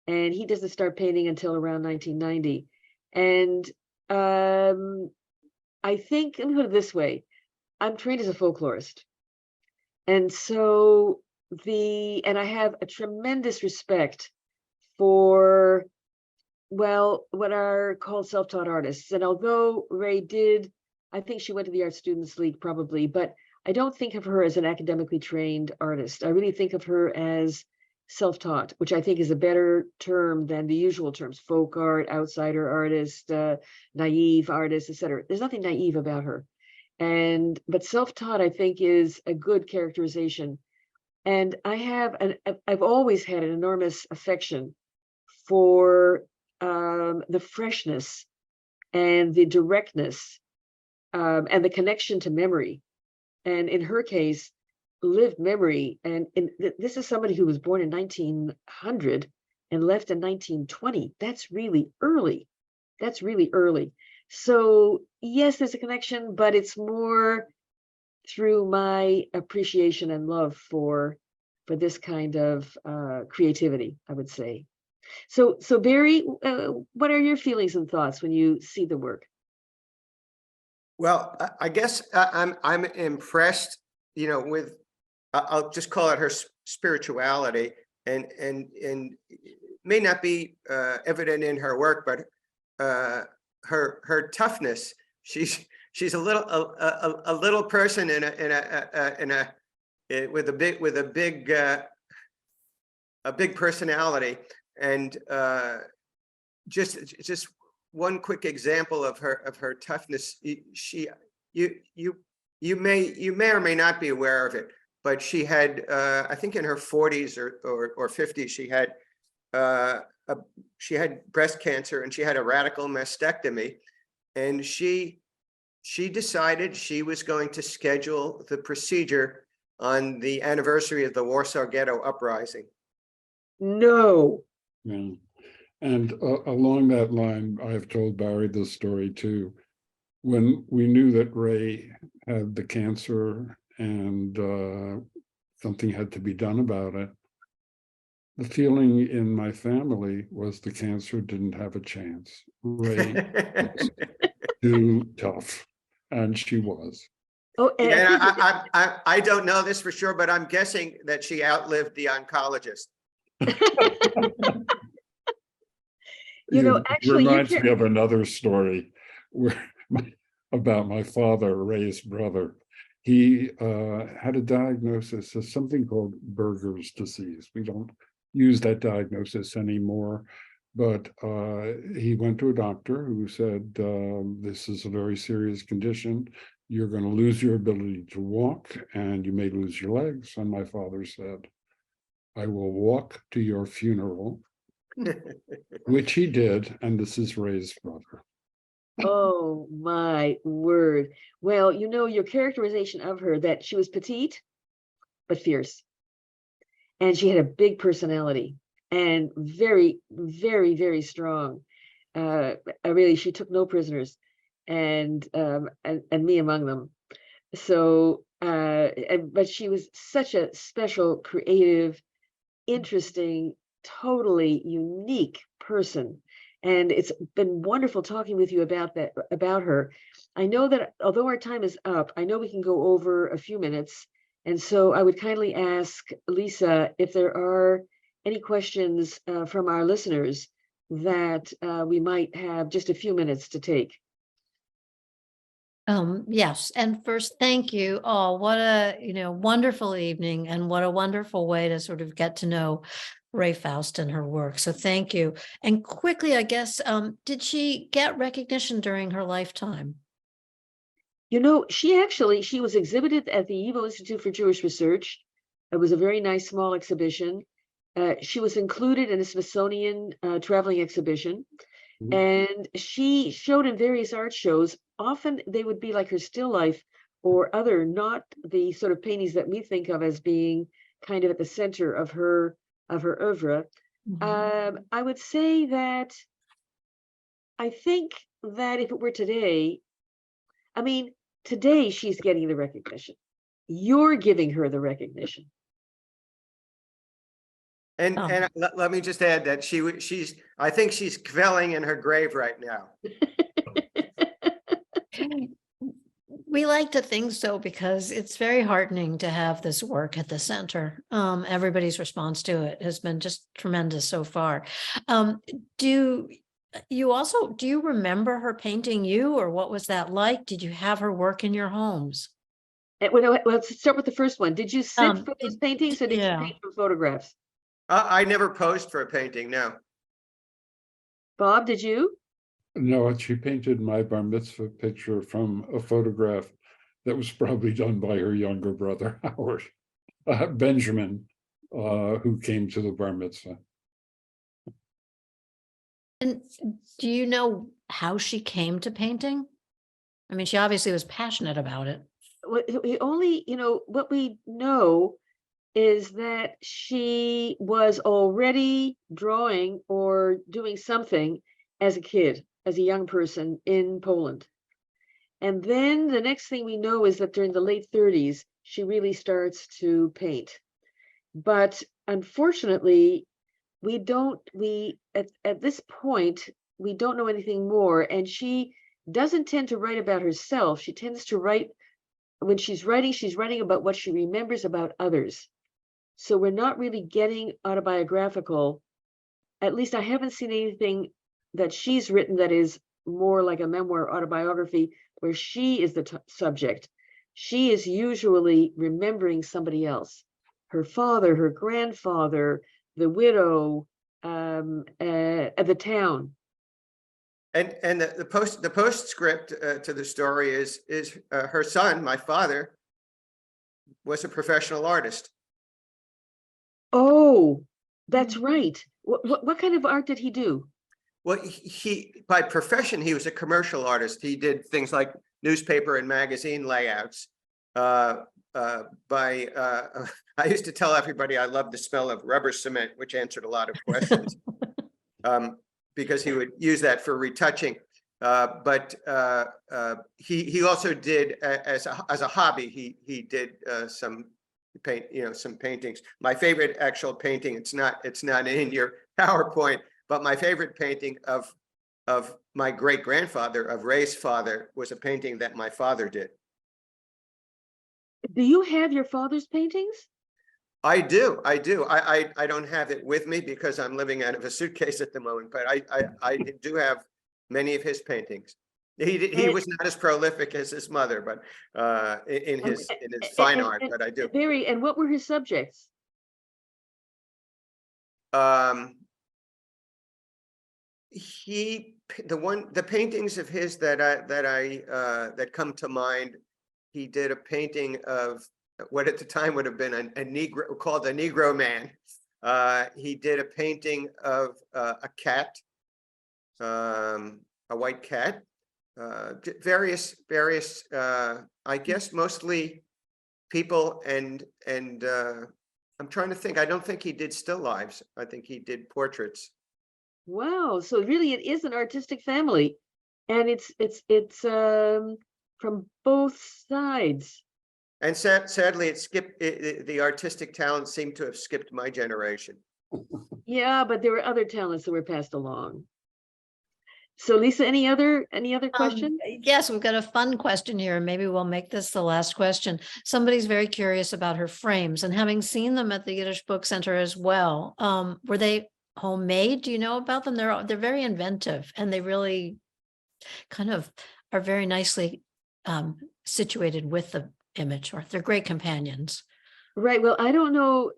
and he doesn't start painting until around 1990. And I think, let me put it this way, I'm trained as a folklorist. And so and I have a tremendous respect for, well, what are called self-taught artists. And although Ray did, I think she went to the Art Students League probably, but I don't think of her as an academically trained artist. I really think of her as self-taught, which I think is a better term than the usual terms, folk art, outsider artist, naive artist, etc. There's nothing naive about her. But self-taught, I think, is a good characterization. And I've always had an enormous affection for the freshness and the directness and the connection to memory. And in her case, lived memory. And this is somebody who was born in 1900 and left in 1920. That's really early. That's really early. So yes, there's a connection, but it's more through my appreciation and love for this kind of creativity, I would say. So Barry, what are your feelings and thoughts when you see the work? Well, I guess I'm impressed, with I'll just call it her spirituality, and it may not be evident in her work, but her toughness. She's a little person with a big personality, and just one quick example of her toughness. You may or may not be aware of it, but she had I think in her 40s or 50s she had breast cancer, and she had a radical mastectomy, and she decided she was going to schedule the procedure on the anniversary of the Warsaw Ghetto Uprising. No. Yeah. And along that line, I have told Barry this story too. When we knew that Ray had the cancer and something had to be done about it, the feeling in my family was the cancer didn't have a chance. Ray was too tough, and she was. Oh, and Yeah, I don't know this for sure, but I'm guessing that she outlived the oncologist. Actually, reminds me of another story about my father, Ray's brother. He had a diagnosis of something called Berger's disease. We don't use that diagnosis anymore, but he went to a doctor who said, this is a very serious condition. You're going to lose your ability to walk, and you may lose your legs. And my father said, I will walk to your funeral, which he did. And this is Ray's brother. Oh my word. Well, your characterization of her, that she was petite, but fierce. And she had a big personality and very, very, very strong. She took no prisoners, and me among them. So, but she was such a special, creative, interesting, totally unique person. And it's been wonderful talking with you about her. I know that although our time is up, I know we can go over a few minutes. And so I would kindly ask Lisa if there are any questions from our listeners that we might have just a few minutes to take. Yes. And first, thank you. Oh, what a, wonderful evening, and what a wonderful way to sort of get to know Ray Faust and her work. So thank you. And quickly, I guess, did she get recognition during her lifetime? She was exhibited at the Yale Institute for Jewish Research. It was a very nice small exhibition. She was included in a Smithsonian traveling exhibition. And she showed in various art shows. Often they would be like her still life or other, not the sort of paintings that we think of as being kind of at the center of her oeuvre. Mm-hmm. I would say that I think that if it were today, today she's getting the recognition. You're giving her the recognition. And let me just add that I think she's quelling in her grave right now. We like to think so because it's very heartening to have this work at the center. Everybody's response to it has been just tremendous so far. Do you remember her painting you, or what was that like? Did you have her work in your homes? Well, let's start with the first one. Did you sit Um, for those paintings or did you yeah. paint from photographs? I never posed for a painting, no. Bob, did you? No, she painted my bar mitzvah picture from a photograph that was probably done by her younger brother, Howard, Benjamin, who came to the bar mitzvah. And do you know how she came to painting? I mean, she obviously was passionate about it. We only, what we know is that she was already drawing or doing something as a kid, as a young person in Poland. And then the next thing we know is that during the late 30s, she really starts to paint. But unfortunately, at this point, we don't know anything more. And she doesn't tend to write about herself. She tends to write, when she's writing about what she remembers about others. So we're not really getting autobiographical. At least I haven't seen anything that she's written that is more like a memoir autobiography where she is the subject. She is usually remembering somebody else, her father, her grandfather, the widow, the town. And the postscript to the story is her son, my father, was a professional artist. Oh, that's right. What kind of art did he do? Well, he by profession, he was a commercial artist. He did things like newspaper and magazine layouts. I used to tell everybody I loved the smell of rubber cement, which answered a lot of questions, because he would use that for retouching. But he also did as a hobby. He did some paintings. My favorite actual painting. It's not in your PowerPoint. But my favorite painting of my great grandfather, of Ray's father, was a painting that my father did. Do you have your father's paintings? I do. I don't have it with me because I'm living out of a suitcase at the moment, but I do have many of his paintings. He was not as prolific as his mother, but in his fine art, but I do. Barry, and what were his subjects? The paintings of his that come to mind, he did a painting of what at the time would have been a Negro, called a Negro Man. He did a painting of a cat, a white cat, various I guess mostly people, and I'm trying to think. I don't think he did still lifes. I think he did portraits. Wow, so really it is an artistic family, and it's from both sides. And sadly, the artistic talent seemed to have skipped my generation. Yeah, but there were other talents that were passed along. So Lisa, any other questions? Yes, we've got a fun question here, and maybe we'll make this the last question. Somebody's very curious about her frames, and having seen them at the Yiddish Book Center as well, were they homemade? Do you know about them? They're very inventive, and they really kind of are very nicely situated with the image, or they're great companions. Right. Well, I don't know,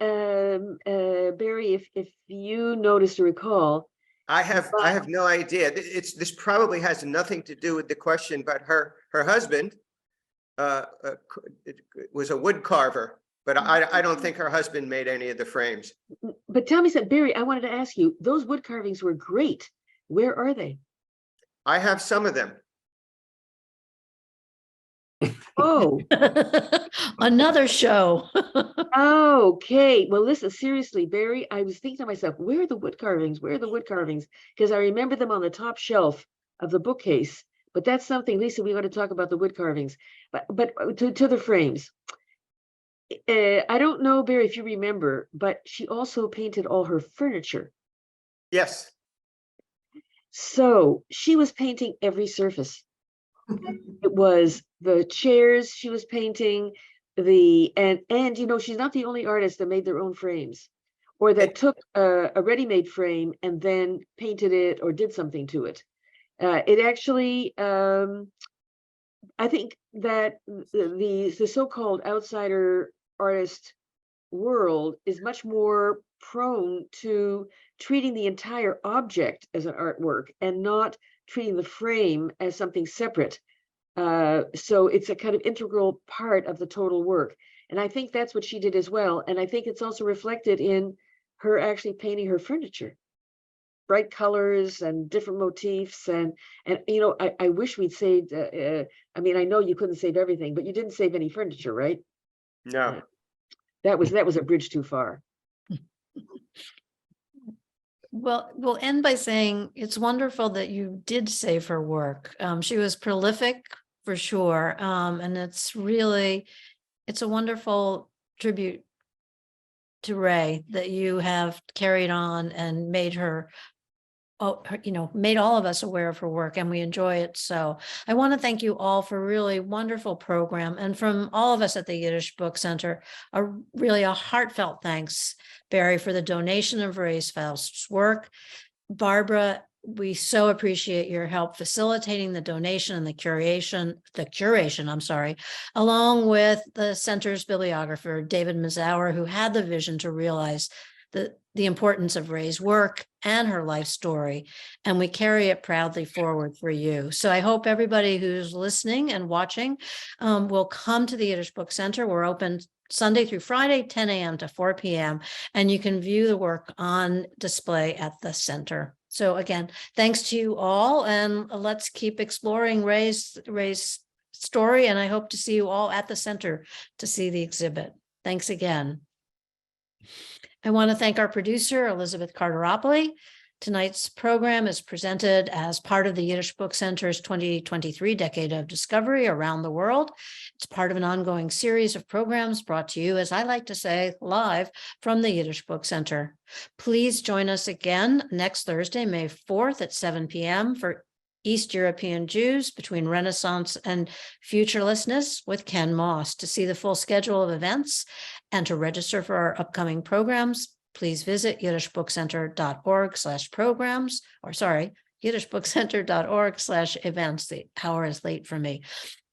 Barry, if you noticed or recall. I have no idea. This probably has nothing to do with the question, but her husband was a wood carver, but I don't think her husband made any of the frames. But tell me something, Barry, I wanted to ask you, those wood carvings were great. Where are they? I have some of them. Oh, Another show. okay. Well, listen, seriously, Barry, I was thinking to myself, where are the wood carvings? Where are the wood carvings? Because I remember them on the top shelf of the bookcase. But that's something, Lisa, we want to talk about the wood carvings. But to the frames. I don't know, Barry, if you remember, but she also painted all her furniture. Yes. So she was painting every surface. It was the chairs she was painting, and you know, she's not the only artist that made their own frames or that took a ready-made frame and then painted it or did something to it. It actually, I think that the so-called outsider artist world is much more prone to treating the entire object as an artwork and not treating the frame as something separate. So it's a kind of integral part of the total work. And I think that's what she did as well. And I think it's also reflected in her actually painting her furniture. Bright colors and different motifs. And you know, I wish we'd saved, I mean, I know you couldn't save everything, but you didn't save any furniture, right? No. That was a bridge too far. Well, we'll end by saying it's wonderful that you did save her work. She was prolific for sure. And it's a wonderful tribute to Ray that you have carried on and made her, made all of us aware of her work, and we enjoy it. So I want to thank you all for a really wonderful program. And from all of us at the Yiddish Book Center, really a heartfelt thanks, Barry, for the donation of Ray Faust's work. Barbara, we so appreciate your help facilitating the donation and the curation, along with the center's bibliographer, David Mazauer, who had the vision to realize the importance of Ray's work and her life story, and we carry it proudly forward for you. So I hope everybody who's listening and watching will come to the Yiddish Book Center. We're open Sunday through Friday, 10 a.m. to 4 p.m., and you can view the work on display at the center. So again, thanks to you all, and let's keep exploring Ray's story, and I hope to see you all at the center to see the exhibit. Thanks again. I want to thank our producer, Elizabeth Carteropoli. Tonight's program is presented as part of the Yiddish Book Center's 2023 Decade of Discovery Around the World. It's part of an ongoing series of programs brought to you, as I like to say, live from the Yiddish Book Center. Please join us again next Thursday, May 4th at 7 p.m. for East European Jews Between Renaissance and Futurelessness with Ken Moss. To see the full schedule of events and to register for our upcoming programs, please visit yiddishbookcenter.org/programs, yiddishbookcenter.org/events. The hour is late for me.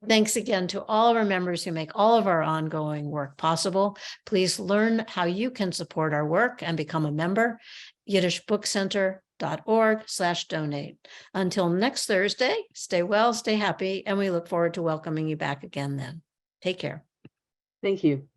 Thanks again to all of our members who make all of our ongoing work possible. Please learn how you can support our work and become a member. yiddishbookcenter.org/donate. Until next Thursday, stay well, stay happy, and we look forward to welcoming you back again then. Take care. Thank you.